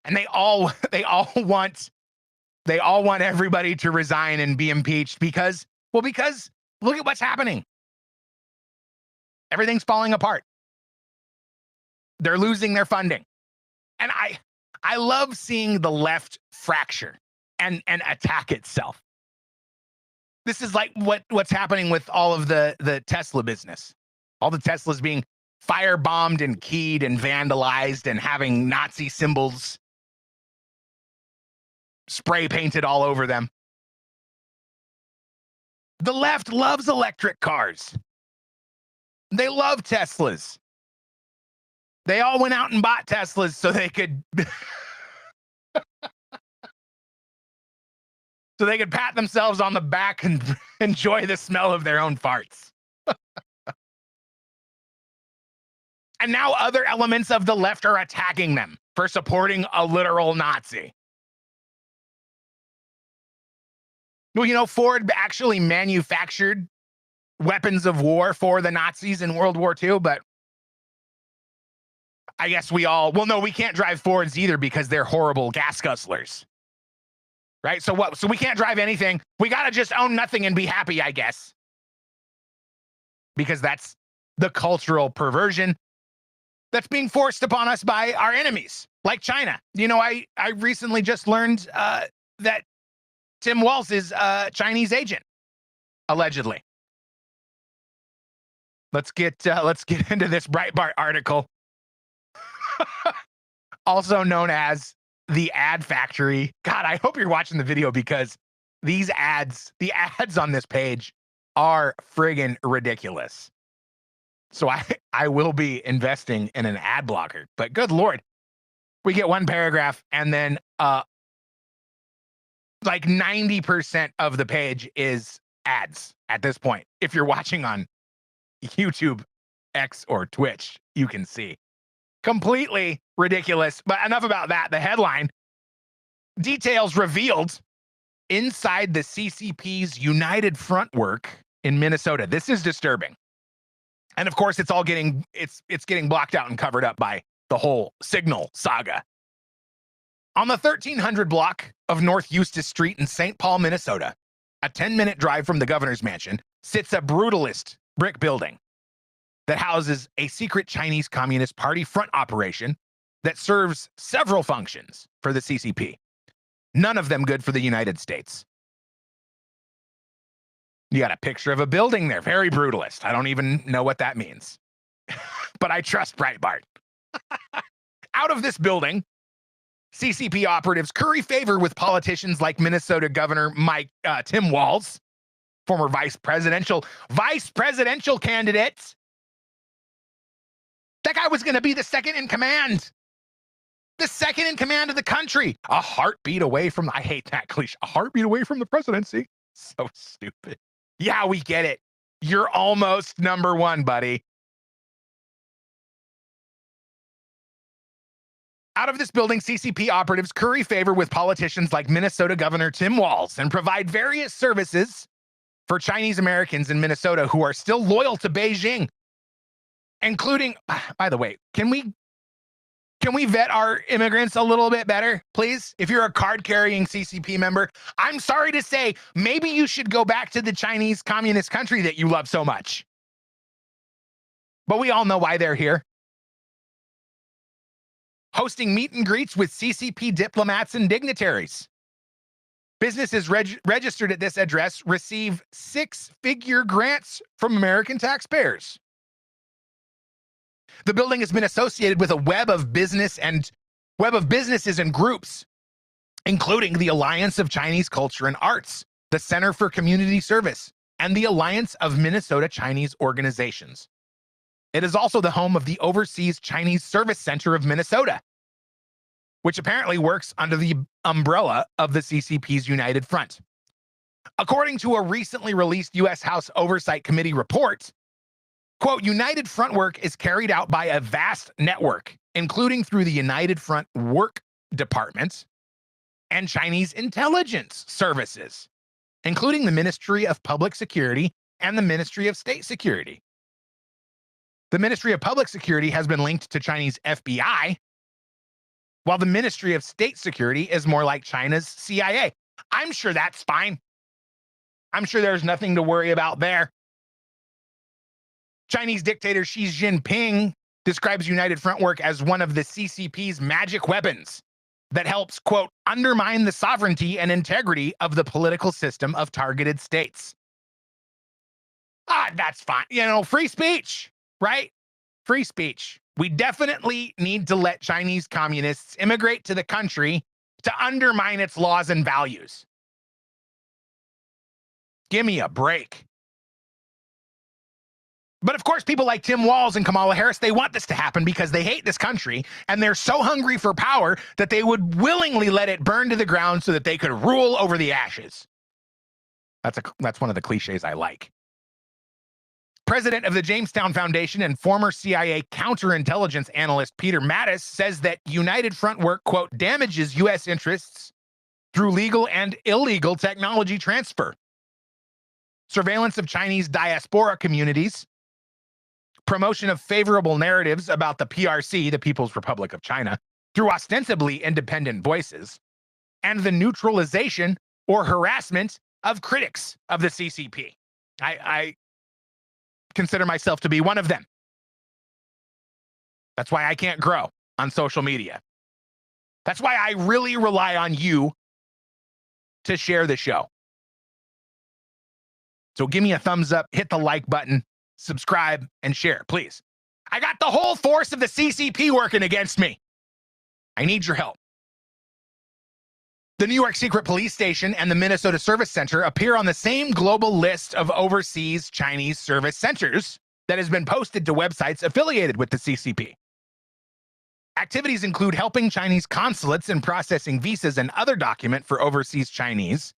And they all want everybody to resign and be impeached because look at what's happening. Everything's falling apart. They're losing their funding. And I love seeing the left fracture and attack itself. This is like what's happening with all of the Tesla business. All the Teslas being firebombed and keyed and vandalized and having Nazi symbols spray painted all over them. The left loves electric cars. They love Teslas. They all went out and bought Teslas so they could pat themselves on the back and enjoy the smell of their own farts. And now other elements of the left are attacking them for supporting a literal Nazi. Well, you know, Ford actually manufactured weapons of war for the Nazis in World War II, but I guess we can't drive Fords either because they're horrible gas guzzlers. Right? So what? So we can't drive anything. We got to just own nothing and be happy, I guess. Because that's the cultural perversion that's being forced upon us by our enemies, like China. You know, I recently just learned that Tim Walz is a Chinese agent, allegedly. Let's get into this Breitbart article, also known as the Ad Factory. God, I hope you're watching the video because the ads on this page are friggin' ridiculous. So I will be investing in an ad blocker. But good Lord, we get one paragraph and then like 90% of the page is ads at this point. If you're watching on YouTube, X, or Twitch, you can see. Completely ridiculous. But enough about that. The headline: details revealed inside the CCP's United Front work in Minnesota. This is disturbing. And of course, it's all getting blocked out and covered up by the whole Signal saga. On the 1300 block of North Eustis Street in St. Paul, Minnesota, a 10-minute drive from the governor's mansion, sits a brutalist brick building that houses a secret Chinese Communist Party front operation that serves several functions for the CCP. None of them good for the United States. You got a picture of a building there. Very brutalist. I don't even know what that means. But I trust Breitbart. Out of this building, CCP operatives curry favor with politicians like Minnesota Governor Tim Walz, former vice presidential candidate That guy was going to be the second in command. The second in command of the country. A heartbeat away from, I hate that cliche, a heartbeat away from the presidency. So stupid. Yeah, we get it. You're almost number one, buddy. Out of this building, CCP operatives curry favor with politicians like Minnesota Governor Tim Walz and provide various services for Chinese Americans in Minnesota who are still loyal to Beijing, including, by the way, can we vet our immigrants a little bit better, please? If you're a card-carrying CCP member, I'm sorry to say, maybe you should go back to the Chinese communist country that you love so much. But we all know why they're here. Hosting meet and greets with CCP diplomats and dignitaries. Businesses registered at this address receive six-figure grants from American taxpayers. The building has been associated with a web of businesses and groups, including the Alliance of Chinese Culture and Arts, the Center for Community Service, and the Alliance of Minnesota Chinese Organizations. It is also the home of the Overseas Chinese Service Center of Minnesota, which apparently works under the umbrella of the CCP's United Front. According to a recently released U.S. House Oversight Committee report, quote, United Front work is carried out by a vast network, including through the United Front Work Department and Chinese intelligence services, including the Ministry of Public Security and the Ministry of State Security. The Ministry of Public Security has been linked to Chinese FBI, while the Ministry of State Security is more like China's CIA. I'm sure that's fine. I'm sure there's nothing to worry about there. Chinese dictator Xi Jinping describes United Front work as one of the CCP's magic weapons that helps, quote, undermine the sovereignty and integrity of the political system of targeted states. That's fine. You know, free speech, right? Free speech. We definitely need to let Chinese communists immigrate to the country to undermine its laws and values. Give me a break. But of course, people like Tim Walz and Kamala Harris, they want this to happen because they hate this country and they're so hungry for power that they would willingly let it burn to the ground so that they could rule over the ashes. That's one of the cliches I like. President of the Jamestown Foundation and former CIA counterintelligence analyst Peter Mattis says that United Front work, quote, damages U.S. interests through legal and illegal technology transfer, surveillance of Chinese diaspora communities, promotion of favorable narratives about the PRC, the People's Republic of China, through ostensibly independent voices, and the neutralization or harassment of critics of the CCP. I consider myself to be one of them. That's why I can't grow on social media. That's why I really rely on you to share the show. So give me a thumbs up, hit the like button, subscribe, and share, please. I got the whole force of the CCP working against me. I need your help. The New York Secret Police Station and the Minnesota Service Center appear on the same global list of overseas Chinese service centers that has been posted to websites affiliated with the CCP. Activities include helping Chinese consulates in processing visas and other documents for overseas Chinese,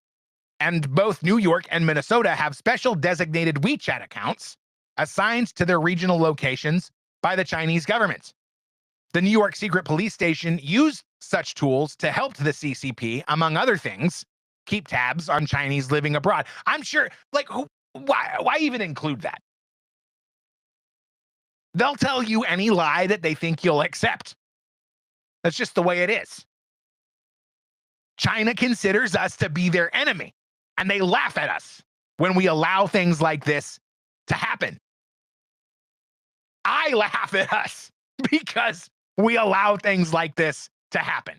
and both New York and Minnesota have special designated WeChat accounts assigned to their regional locations by the Chinese government. The New York Secret Police Station used such tools to help the CCP, among other things, keep tabs on Chinese living abroad. I'm sure, like, why even include that? They'll tell you any lie that they think you'll accept. That's just the way it is. China considers us to be their enemy, and they laugh at us when we allow things like this to happen. I laugh at us because we allow things like this to happen.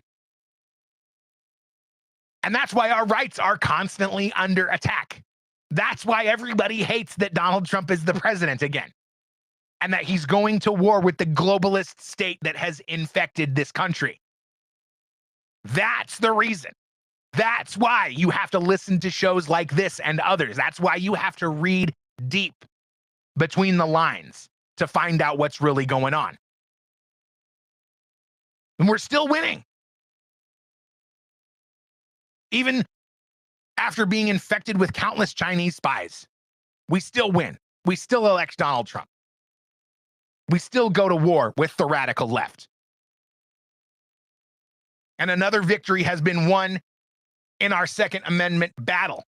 And that's why our rights are constantly under attack. That's why everybody hates that Donald Trump is the president again, and that he's going to war with the globalist state that has infected this country. That's the reason. That's why you have to listen to shows like this and others. That's why you have to read deep between the lines to find out what's really going on. And we're still winning. Even after being infected with countless Chinese spies, we still win. We still elect Donald Trump. We still go to war with the radical left. And another victory has been won in our Second Amendment battle.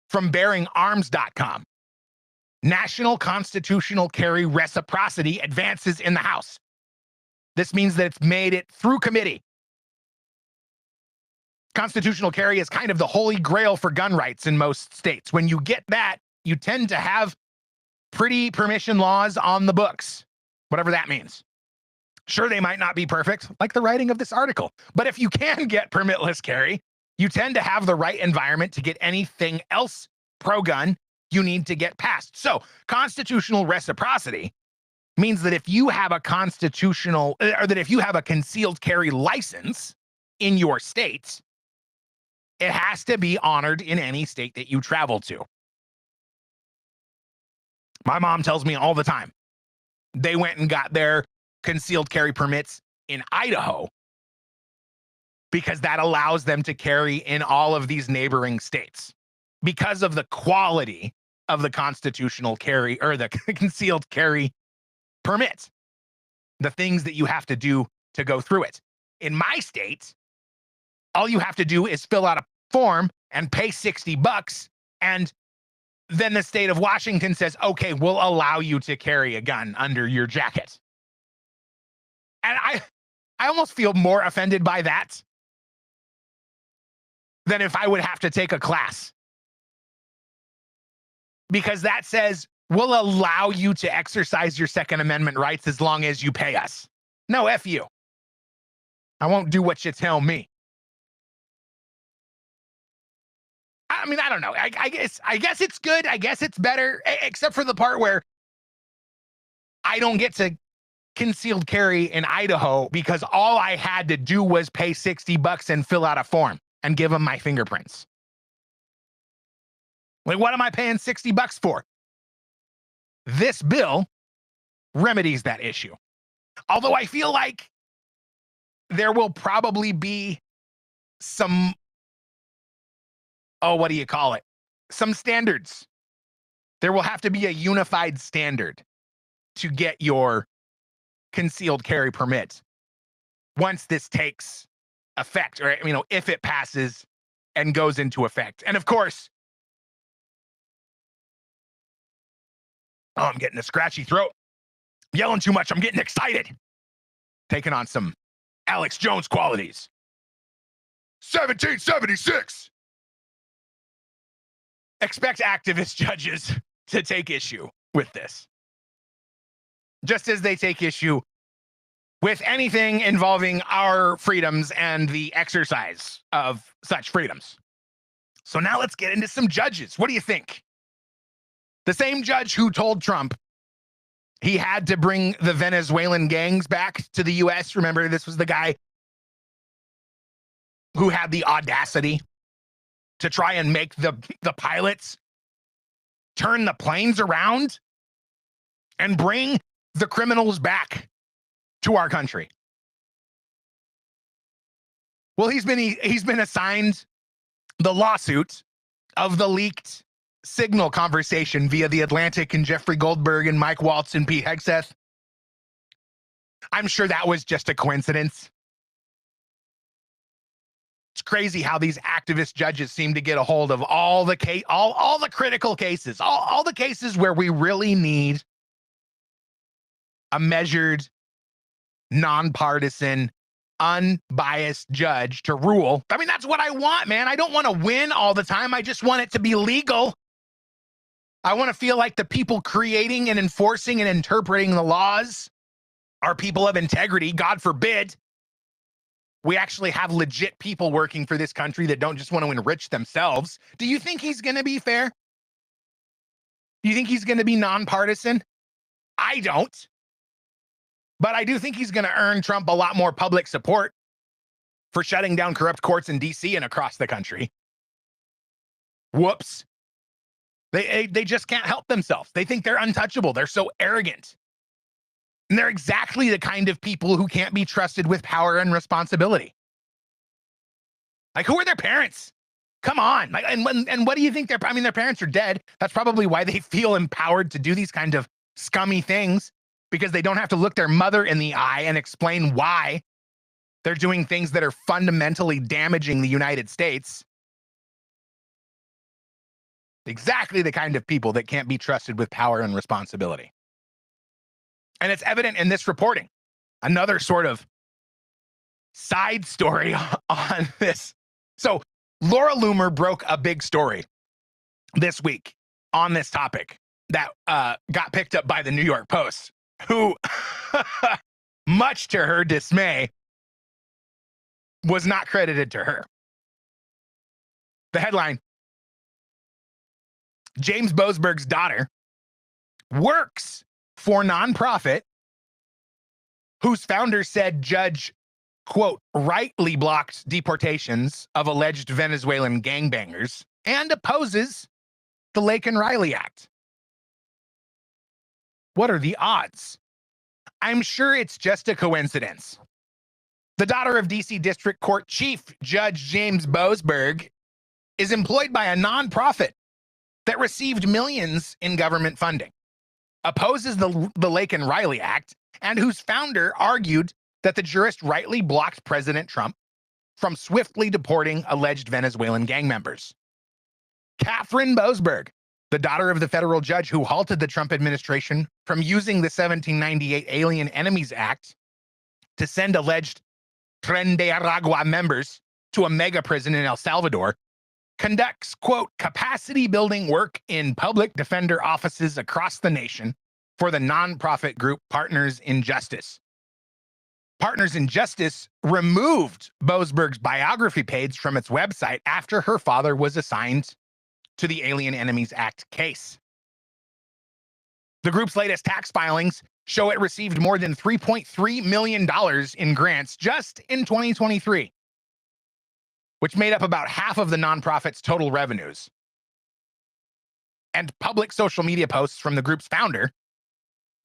From bearingarms.com. National constitutional carry reciprocity advances in the House. This means that it's made it through committee. Constitutional carry is kind of the holy grail for gun rights in most states. When you get that, you tend to have pretty permission laws on the books, whatever that means. Sure, they might not be perfect, like the writing of this article, but if you can get permitless carry, you tend to have the right environment to get anything else pro-gun you need to get passed. So constitutional reciprocity means that if you have a constitutional, or that if you have a concealed carry license in your state, it has to be honored in any state that you travel to. My mom tells me all the time, they went and got their concealed carry permits in Idaho because that allows them to carry in all of these neighboring states because of the quality of the constitutional carry or the concealed carry permit, the things that you have to do to go through it. In my state, all you have to do is fill out a form and pay $60, and then the state of Washington says, okay, we'll allow you to carry a gun under your jacket. And I almost feel more offended by that than if I would have to take a class. Because that says, we'll allow you to exercise your Second Amendment rights as long as you pay us. No, F you. I won't do what you tell me. I mean, I don't know. I guess it's good. I guess it's better, except for the part where I don't get to concealed carry in Idaho because all I had to do was pay $60 and fill out a form and give them my fingerprints. Like, what am I paying $60 for? This bill remedies that issue. Although I feel like there will probably be some, what do you call it? Some standards. There will have to be a unified standard to get your concealed carry permit once this takes effect, or, if it passes and goes into effect. And of course, I'm getting a scratchy throat. Yelling too much. I'm getting excited. Taking on some Alex Jones qualities. 1776. Expect activist judges to take issue with this. Just as they take issue with anything involving our freedoms and the exercise of such freedoms. So now let's get into some judges. What do you think? The same judge who told Trump he had to bring the Venezuelan gangs back to the U.S. Remember, this was the guy who had the audacity to try and make the pilots turn the planes around and bring the criminals back to our country. Well, he's been assigned the lawsuit of the leaked signal conversation via The Atlantic and Jeffrey Goldberg and Mike Waltz and Pete Hegseth. I'm sure that was just a coincidence. It's crazy how these activist judges seem to get a hold of all the critical cases, all the cases where we really need a measured, nonpartisan, unbiased judge to rule. I mean, that's what I want, man. I don't want to win all the time. I just want it to be legal. I want to feel like the people creating and enforcing and interpreting the laws are people of integrity. God forbid we actually have legit people working for this country that don't just want to enrich themselves. Do you think he's going to be fair? Do you think he's going to be nonpartisan? I don't. But I do think he's going to earn Trump a lot more public support for shutting down corrupt courts in D.C. and across the country. Whoops. They just can't help themselves. They think they're untouchable. They're so arrogant. And they're exactly the kind of people who can't be trusted with power and responsibility. Like, who are their parents? Come on. Like, and what do you think their parents are dead. That's probably why they feel empowered to do these kind of scummy things, because they don't have to look their mother in the eye and explain why they're doing things that are fundamentally damaging the United States. Exactly the kind of people that can't be trusted with power and responsibility. And it's evident in this reporting. Another sort of side story on this. So Laura Loomer broke a big story this week on this topic that got picked up by the New York Post, who, much to her dismay, was not credited to her. The headline: James Boasberg's daughter works for nonprofit whose founder said judge, quote, rightly blocked deportations of alleged Venezuelan gangbangers and opposes the Laken Riley Act. What are the odds? I'm sure it's just a coincidence. The daughter of DC District Court Chief Judge James Boasberg is employed by a nonprofit that received millions in government funding, opposes the Laken Riley Act, and whose founder argued that the jurist rightly blocked President Trump from swiftly deporting alleged Venezuelan gang members. Catherine Boasberg, the daughter of the federal judge who halted the Trump administration from using the 1798 Alien Enemies Act to send alleged Tren de Aragua members to a mega prison in El Salvador, conducts, quote, capacity building work in public defender offices across the nation for the nonprofit group Partners in Justice. Partners in Justice removed Boasberg's biography page from its website after her father was assigned to the Alien Enemies Act case. The group's latest tax filings show it received more than $3.3 million in grants just in 2023, which made up about half of the nonprofit's total revenues. And public social media posts from the group's founder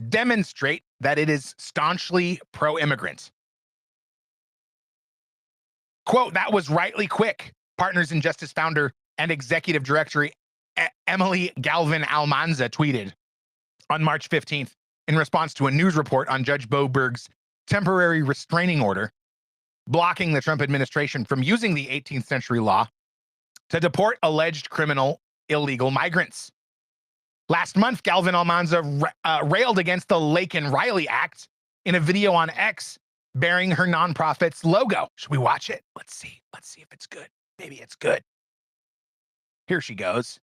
demonstrate that it is staunchly pro-immigrant. Quote, that was rightly quick, Partners in Justice founder and executive director Emily Galvin Almanza tweeted on March 15th in response to a news report on Judge Boasberg's temporary restraining order blocking the Trump administration from using the 18th century law to deport alleged criminal illegal migrants. Last month, Galvin Almanza railed against the Laken Riley Act in a video on X bearing her nonprofit's logo. Should we watch it? Let's see if it's good. Maybe it's good. Here she goes.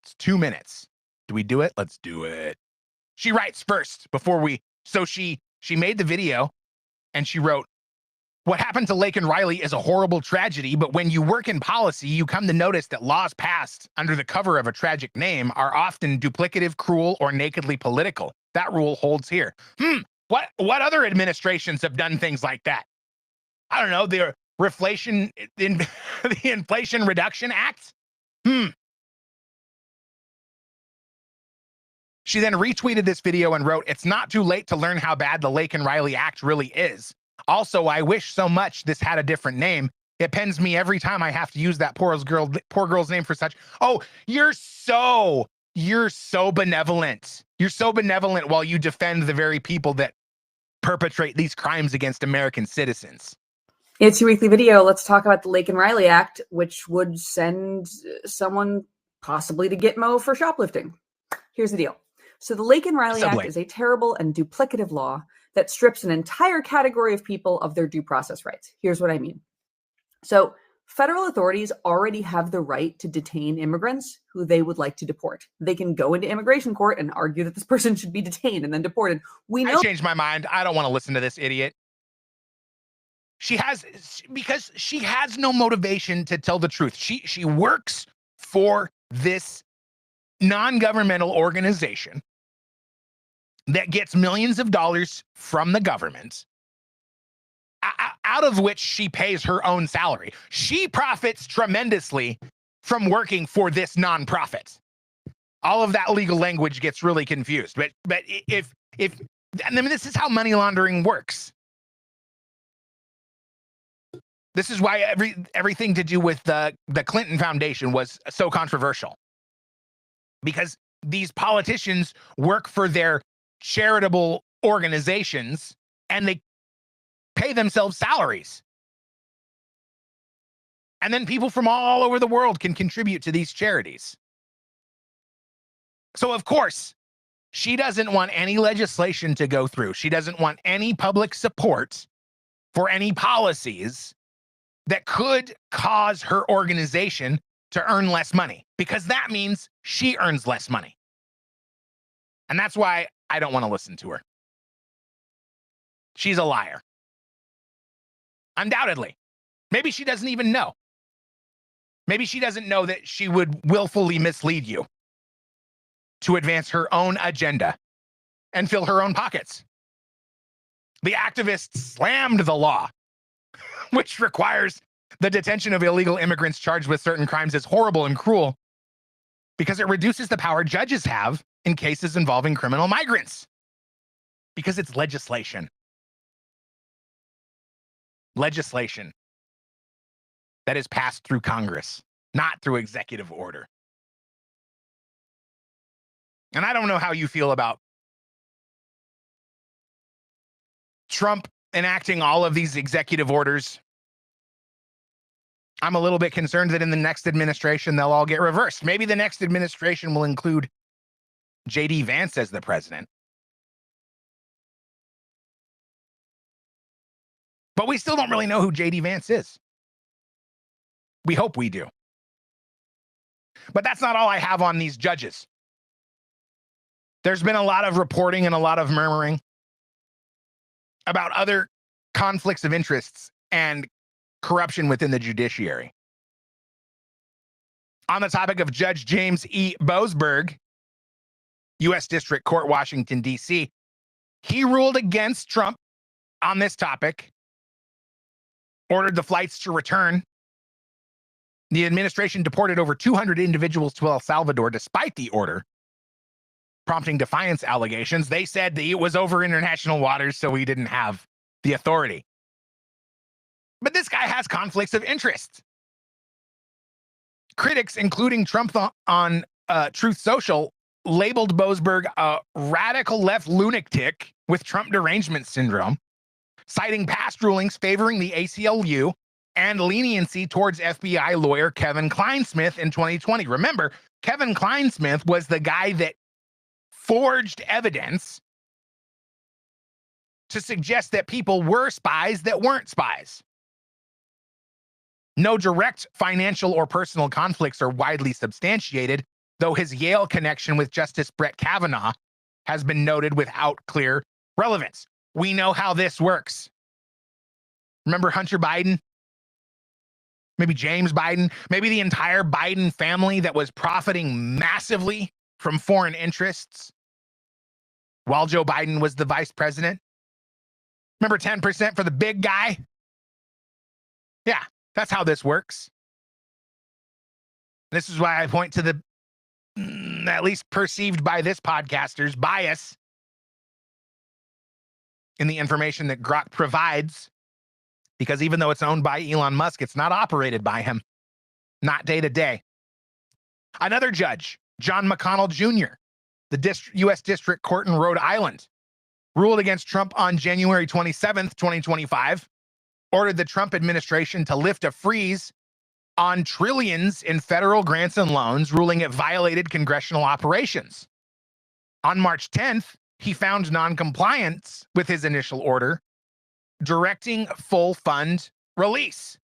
It's 2 minutes. Do we do it? Let's do it. She writes first so she made the video and she wrote, what happened to Laken Riley is a horrible tragedy, but when you work in policy, you come to notice that laws passed under the cover of a tragic name are often duplicative, cruel, or nakedly political. That rule holds here. What other administrations have done things like that? I don't know, the Inflation Reduction Act? She then retweeted this video and wrote, it's not too late to learn how bad the Laken Riley Act really is. Also, I wish so much this had a different name. It pains me every time I have to use that poor girl's name for such. Oh, you're so benevolent. You're so benevolent while you defend the very people that perpetrate these crimes against American citizens. It's your weekly video. Let's talk about the Laken Riley Act, which would send someone possibly to Gitmo for shoplifting. Here's the deal. So the Laken Riley Act is a terrible and duplicative law that strips an entire category of people of their due process rights. Here's what I mean. So federal authorities already have the right to detain immigrants who they would like to deport. They can go into immigration court and argue that this person should be detained and then deported. I changed my mind. I don't want to listen to this idiot. Because she has no motivation to tell the truth. She works for this non-governmental organization that gets millions of dollars from the government, out of which she pays her own salary. She profits tremendously from working for this nonprofit. All of that legal language gets really confused. But if I mean, this is how money laundering works. This is why everything to do with the Clinton Foundation was so controversial. Because these politicians work for their charitable organizations and they pay themselves salaries. And then people from all over the world can contribute to these charities. So, of course, she doesn't want any legislation to go through. She doesn't want any public support for any policies that could cause her organization to earn less money, because that means she earns less money. And that's why I don't want to listen to her. She's a liar. Undoubtedly. Maybe she doesn't even know. Maybe she doesn't know that she would willfully mislead you to advance her own agenda and fill her own pockets. The activists slammed the law, which requires the detention of illegal immigrants charged with certain crimes as horrible and cruel because it reduces the power judges have in cases involving criminal migrants. Because it's legislation. Legislation that is passed through Congress, not through executive order. And I don't know how you feel about Trump enacting all of these executive orders. I'm a little bit concerned that in the next administration, they'll all get reversed. Maybe the next administration will include J.D. Vance as the president. But we still don't really know who J.D. Vance is. We hope we do. But that's not all I have on these judges. There's been a lot of reporting and a lot of murmuring about other conflicts of interests and corruption within the judiciary. On the topic of Judge James E. Boasberg, U.S. District Court, Washington, D.C., he ruled against Trump on this topic, ordered the flights to return. The administration deported over 200 individuals to El Salvador despite the order, prompting defiance allegations. They said that it was over international waters, so he didn't have the authority. But this guy has conflicts of interest. Critics, including Trump on Truth Social, labeled Boasberg a radical left lunatic with Trump derangement syndrome, citing past rulings favoring the ACLU and leniency towards FBI lawyer Kevin Kleinsmith in 2020. Remember, Kevin Kleinsmith was the guy that forged evidence to suggest that people were spies that weren't spies. No direct financial or personal conflicts are widely substantiated, though his Yale connection with Justice Brett Kavanaugh has been noted without clear relevance. We know how this works. Remember Hunter Biden? Maybe James Biden? Maybe the entire Biden family that was profiting massively from foreign interests while Joe Biden was the vice president? Remember 10% for the big guy? Yeah, that's how this works. This is why I point to the, at least perceived by this podcaster's, bias in the information that Grok provides, because even though it's owned by Elon Musk, it's not operated by him, not day to day. Another judge, John McConnell Jr., the U.S. District Court in Rhode Island, ruled against Trump on January 27th, 2025, ordered the Trump administration to lift a freeze on trillions in federal grants and loans, ruling it violated congressional operations. On March 10th, he found noncompliance with his initial order, directing full fund release.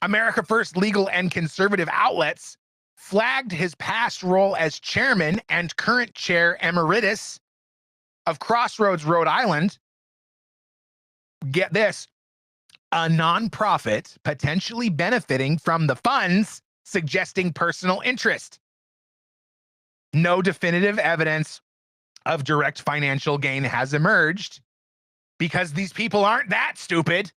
America First legal and conservative outlets flagged his past role as chairman and current chair emeritus of Crossroads, Rhode Island. Get this, a nonprofit potentially benefiting from the funds, suggesting personal interest. No definitive evidence of direct financial gain has emerged because these people aren't that stupid.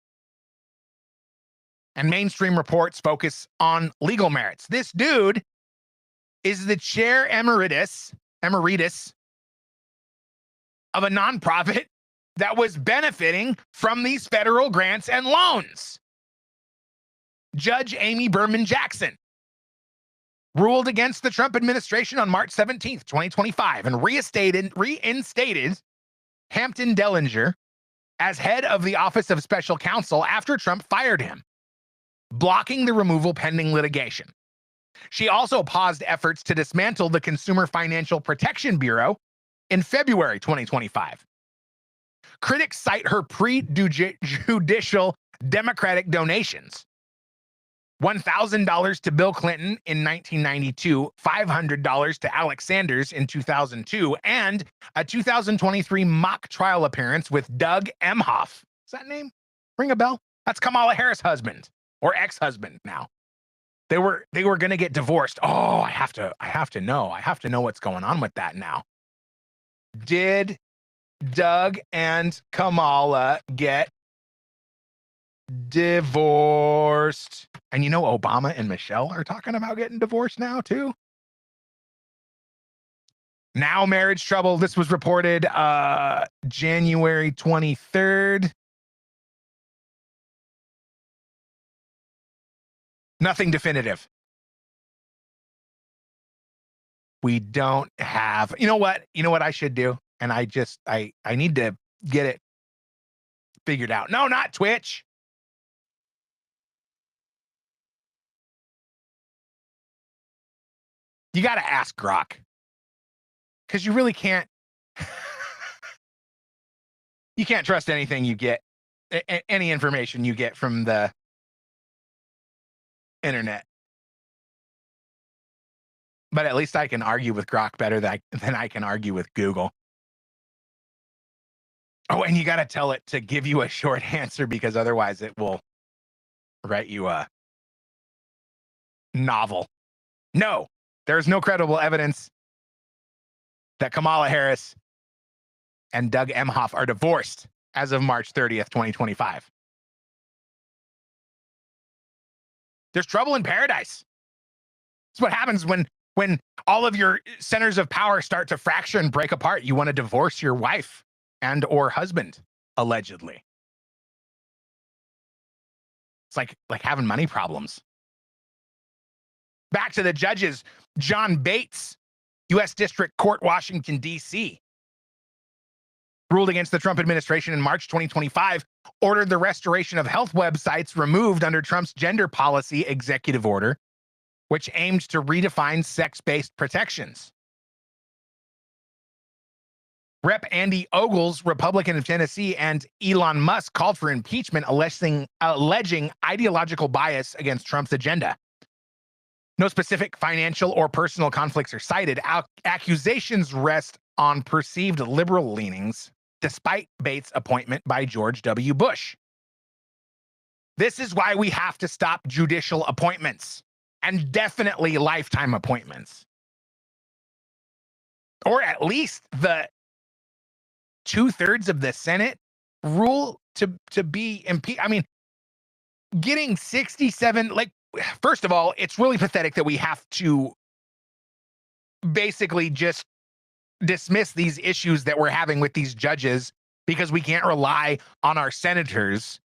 And mainstream reports focus on legal merits. This dude is the chair emeritus of a nonprofit that was benefiting from these federal grants and loans. Judge Amy Berman Jackson ruled against the Trump administration on March 17th, 2025, and reinstated Hampton Dellinger as head of the Office of Special Counsel after Trump fired him, blocking the removal pending litigation. She also paused efforts to dismantle the Consumer Financial Protection Bureau in February 2025. Critics cite her pre-judicial Democratic donations. $1,000 to Bill Clinton in 1992, $500 to Alex Sanders in 2002, and a 2023 mock trial appearance with Doug Emhoff. Is that name ring a bell? That's Kamala Harris' husband or ex-husband now. They were going to get divorced. Oh, I have to know what's going on with that now. Did Doug and Kamala get divorced? And you know, Obama and Michelle are talking about getting divorced now too. Now marriage trouble. This was reported January 23rd. Nothing definitive. We don't have, you know what I should do? And I need to get it figured out. No, not Twitch. You got to ask Grok, because you really can't. You can't trust anything you get, any information you get from the internet. But at least I can argue with Grok better than I can argue with Google. Oh, and you got to tell it to give you a short answer, because otherwise it will write you a novel. No, there is no credible evidence that Kamala Harris and Doug Emhoff are divorced as of March 30th, 2025. There's trouble in paradise. That's what happens when all of your centers of power start to fracture and break apart. You want to divorce your wife and or husband, allegedly. It's like having money problems. Back to the judges. John Bates, U.S. District Court, Washington, D.C., ruled against the Trump administration in March 2025, ordered the restoration of health websites removed under Trump's gender policy executive order, which aimed to redefine sex-based protections. Rep. Andy Ogles, Republican of Tennessee, and Elon Musk called for impeachment, alleging ideological bias against Trump's agenda. No specific financial or personal conflicts are cited. Accusations rest on perceived liberal leanings, despite Bates' appointment by George W. Bush. This is why we have to stop judicial appointments, and definitely lifetime appointments. Or at least the 2/3 of the Senate rule to be impeached. I mean, getting 67, like, first of all, it's really pathetic that we have to basically just dismiss these issues that we're having with these judges because we can't rely on our senators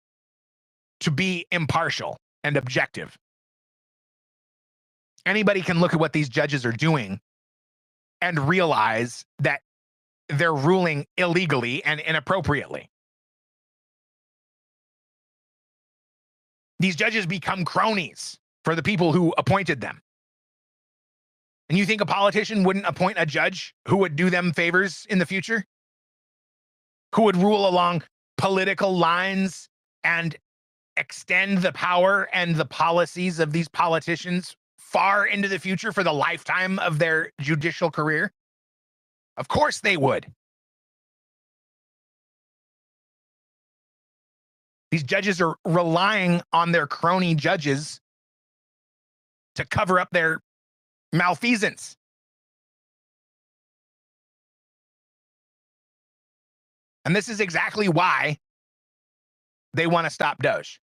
to be impartial and objective. Anybody can look at what these judges are doing and realize that they're ruling illegally and inappropriately. These judges become cronies for the people who appointed them. And you think a politician wouldn't appoint a judge who would do them favors in the future? Who would rule along political lines and extend the power and the policies of these politicians far into the future for the lifetime of their judicial career? Of course they would. These judges are relying on their crony judges to cover up their malfeasance. And this is exactly why they want to stop Doge.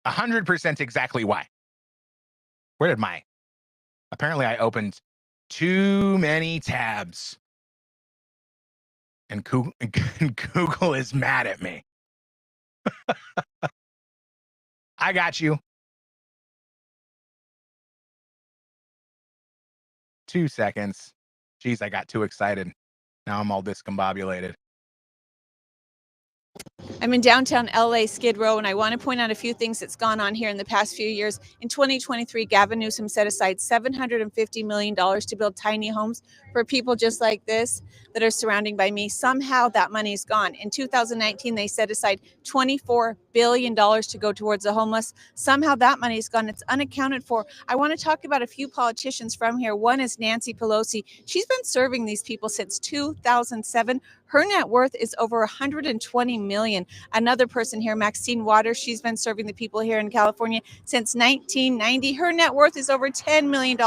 100% exactly why. Where did my Apparently, I opened too many tabs. And Google is mad at me. I got you. 2 seconds. Jeez, I got too excited. Now I'm all discombobulated. I'm in downtown LA, Skid Row, and I want to point out a few things that's gone on here in the past few years. In 2023, Gavin Newsom set aside $750 million to build tiny homes for people just like this that are surrounding by me. Somehow that money is gone. In 2019, they set aside $24 billion to go towards the homeless. Somehow that money is gone. It's unaccounted for. I want to talk about a few politicians from here. One is Nancy Pelosi. She's been serving these people since 2007. Her net worth is over 120 million. Another person here, Maxine Waters, she's been serving the people here in California since 1990. Her net worth is over $10 million.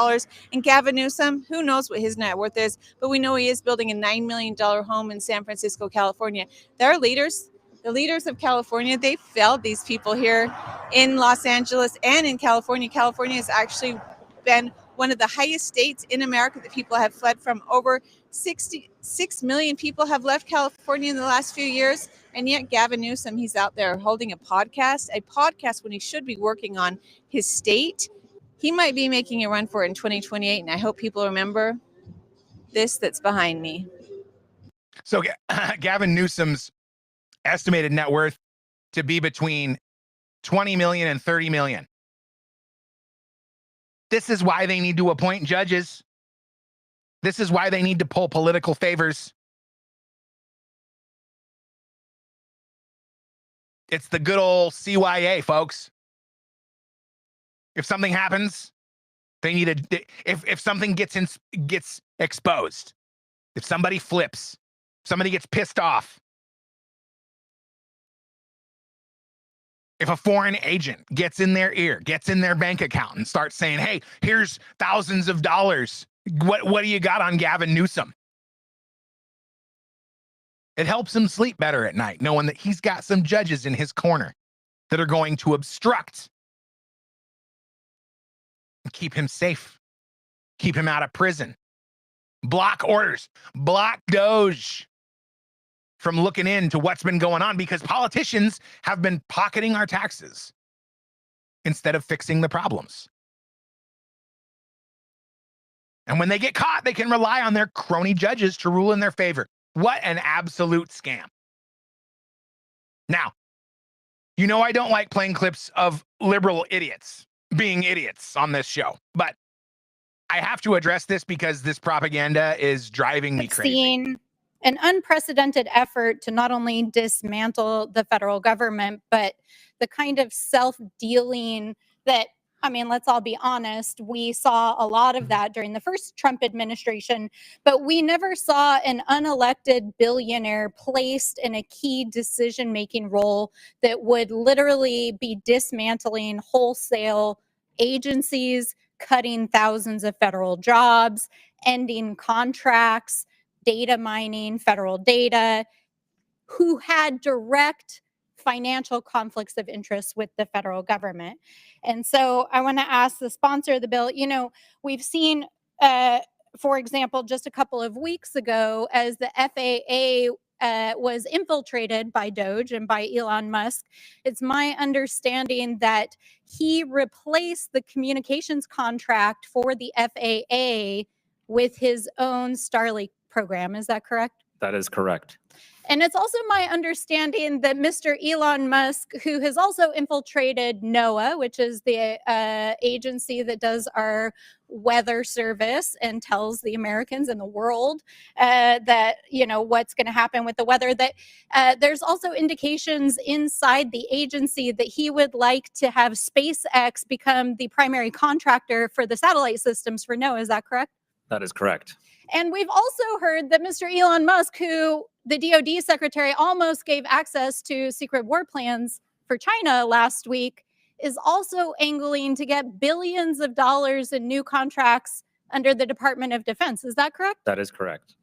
And Gavin Newsom, who knows what his net worth is, but we know he is building a $9 million home in San Francisco, California. There are leaders, the leaders of California, they failed these people here in Los Angeles and in California. California has actually been one of the highest states in America that people have fled from. Over 66 million people have left California in the last few years. And yet Gavin Newsom, he's out there holding a podcast when he should be working on his state. He might be making a run for it in 2028. And I hope people remember this that's behind me. So Gavin Newsom's estimated net worth to be between 20 million and 30 million. This is why they need to appoint judges. This is why they need to pull political favors. It's the good old CYA, folks. If something happens, they need if something gets exposed, if somebody flips, somebody gets pissed off, if a foreign agent gets in their ear, gets in their bank account and starts saying, hey, here's thousands of dollars. What do you got on Gavin Newsom? It helps him sleep better at night, knowing that he's got some judges in his corner that are going to obstruct and keep him safe, keep him out of prison, block orders, block Doge from looking into what's been going on, because politicians have been pocketing our taxes instead of fixing the problems. And when they get caught, they can rely on their crony judges to rule in their favor. What an absolute scam. Now, you know I don't like playing clips of liberal idiots being idiots on this show, but I have to address this because this propaganda is driving me crazy. Seeing an unprecedented effort to not only dismantle the federal government, but the kind of self-dealing that, I mean, let's all be honest, we saw a lot of that during the first Trump administration, but we never saw an unelected billionaire placed in a key decision-making role that would literally be dismantling wholesale agencies, cutting thousands of federal jobs, ending contracts, data mining, federal data, who had direct financial conflicts of interest with the federal government. And so I want to ask the sponsor of the bill, you know, we've seen, for example, just a couple of weeks ago, as the FAA was infiltrated by Doge and by Elon Musk, it's my understanding that he replaced the communications contract for the FAA with his own Starlink program. Is that correct? That is correct. And it's also my understanding that Mr. Elon Musk, who has also infiltrated NOAA, which is the agency that does our weather service and tells the Americans and the world that, you know, what's going to happen with the weather, that there's also indications inside the agency that he would like to have SpaceX become the primary contractor for the satellite systems for NOAA. Is that correct? That is correct. And we've also heard that Mr. Elon Musk, who the DoD secretary almost gave access to secret war plans for China last week, is also angling to get billions of dollars in new contracts under the Department of Defense. Is that correct? That is correct.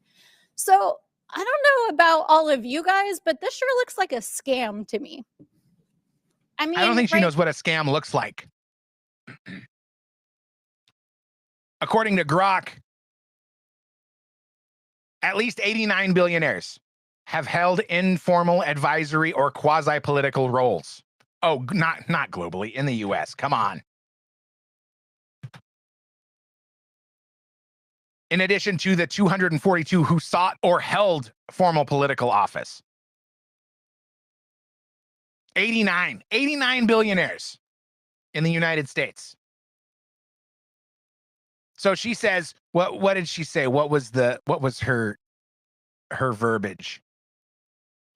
So I don't know about all of you guys, but this sure looks like a scam to me. I mean, I don't think she knows what a scam looks like. according to Grok, at least 89 billionaires have held informal advisory or quasi-political roles. Oh, not globally, in the US. Come on. In addition to the 242 who sought or held formal political office. 89 billionaires in the United States. So she says, what did she say? What was her verbiage?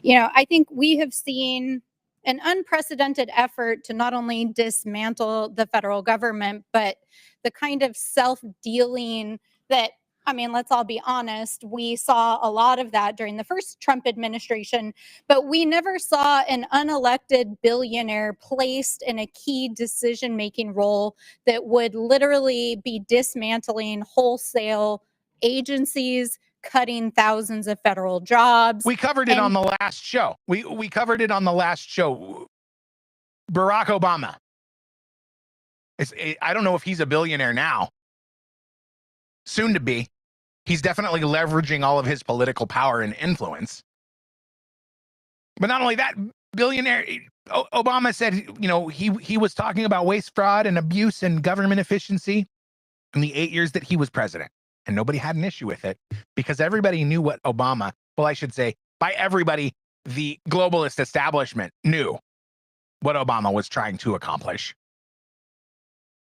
You know, I think we have seen an unprecedented effort to not only dismantle the federal government, but the kind of self-dealing that, I mean, let's all be honest, we saw a lot of that during the first Trump administration, but we never saw an unelected billionaire placed in a key decision-making role that would literally be dismantling wholesale agencies, cutting thousands of federal jobs. We covered it on the last show. We covered it on the last show. Barack Obama. I don't know if he's a billionaire now. Soon to be. He's definitely leveraging all of his political power and influence. But not only that, billionaire Obama said, you know, he was talking about waste, fraud, and abuse and government efficiency in the 8 years that he was president. And nobody had an issue with it because everybody knew what Obama, well, I should say, by everybody, the globalist establishment knew what Obama was trying to accomplish.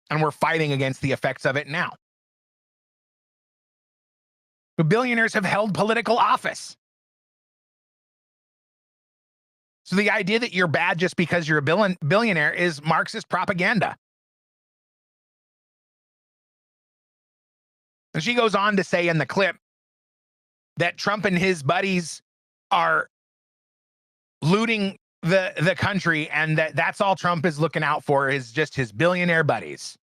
And we're fighting against the effects of it now. The billionaires have held political office. So the idea that you're bad just because you're a billionaire is Marxist propaganda. And she goes on to say in the clip that Trump and his buddies are looting the country and that's all Trump is looking out for is just his billionaire buddies.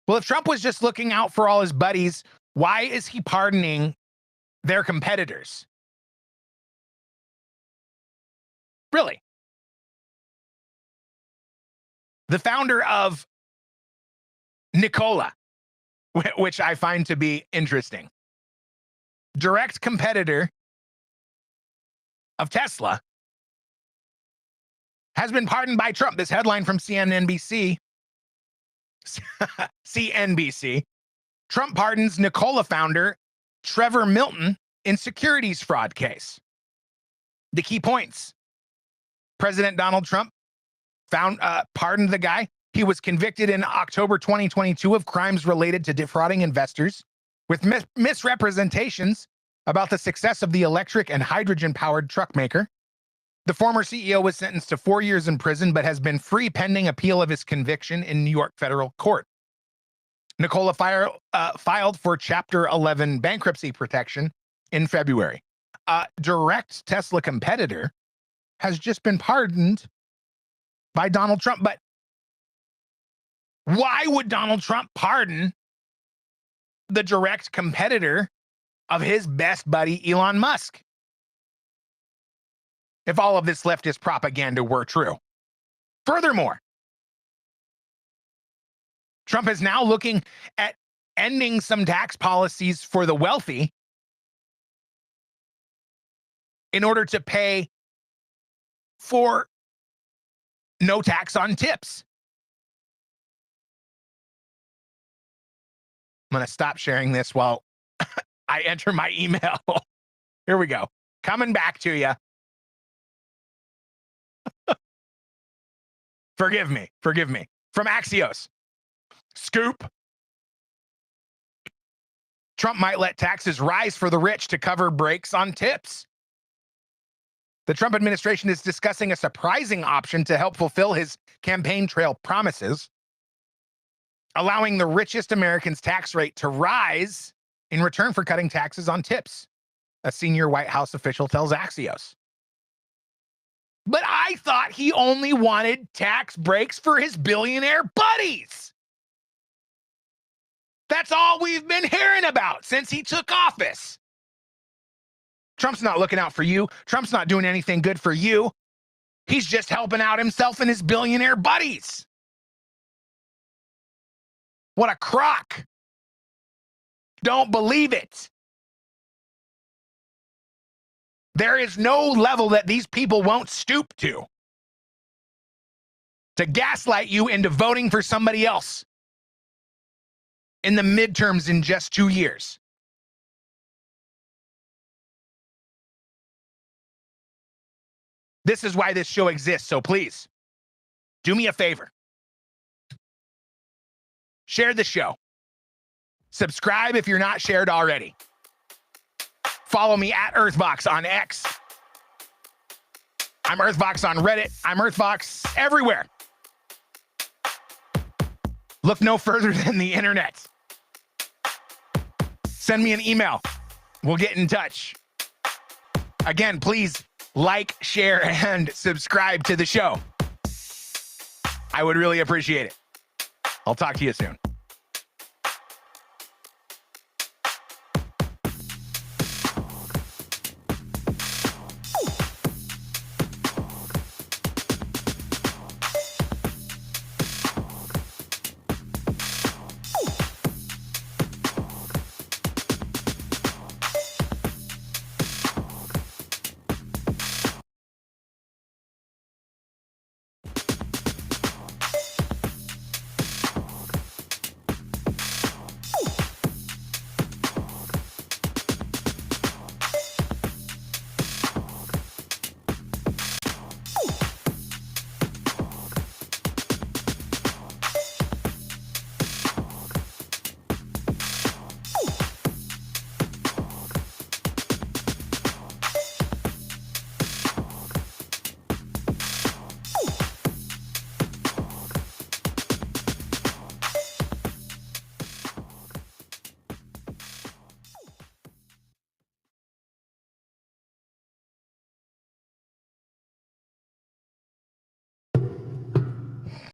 Well, if Trump was just looking out for all his buddies, why is he pardoning their competitors? Really? The founder of Nikola, which I find to be interesting. Direct competitor of Tesla has been pardoned by Trump. This headline from CNBC. CNBC. Trump pardons Nikola founder Trevor Milton in securities fraud case. The key points. President Donald Trump pardoned the guy. He was convicted in October 2022 of crimes related to defrauding investors with misrepresentations about the success of the electric and hydrogen-powered truck maker. The former CEO was sentenced to 4 years in prison, but has been free pending appeal of his conviction in New York federal court. Nikola filed for Chapter 11 bankruptcy protection in February. A direct Tesla competitor has just been pardoned by Donald Trump, but why would Donald Trump pardon the direct competitor of his best buddy, Elon Musk? If all of this leftist propaganda were true. Furthermore, Trump is now looking at ending some tax policies for the wealthy in order to pay for no tax on tips. I'm going to stop sharing this while I enter my email. Here we go. Coming back to you. Forgive me. From Axios. Scoop. Trump might let taxes rise for the rich to cover breaks on tips. The Trump administration is discussing a surprising option to help fulfill his campaign trail promises, allowing the richest Americans' tax rate to rise in return for cutting taxes on tips, a senior White House official tells Axios. But I thought he only wanted tax breaks for his billionaire buddies. That's all we've been hearing about since he took office. Trump's not looking out for you. Trump's not doing anything good for you. He's just helping out himself and his billionaire buddies. What a crock. don't believe it. There is no level that these people won't stoop to gaslight you into voting for somebody else in the midterms in just 2 years. This is why this show exists, so please, do me a favor. Share the show. Subscribe if you're not shared already. Follow me at earthvox on X. I'm earthvox on Reddit. I'm earthvox everywhere. Look no further than the internet. Send me an email. We'll get in touch. Again, please like, share, and subscribe to the show. I would really appreciate it. I'll talk to you soon.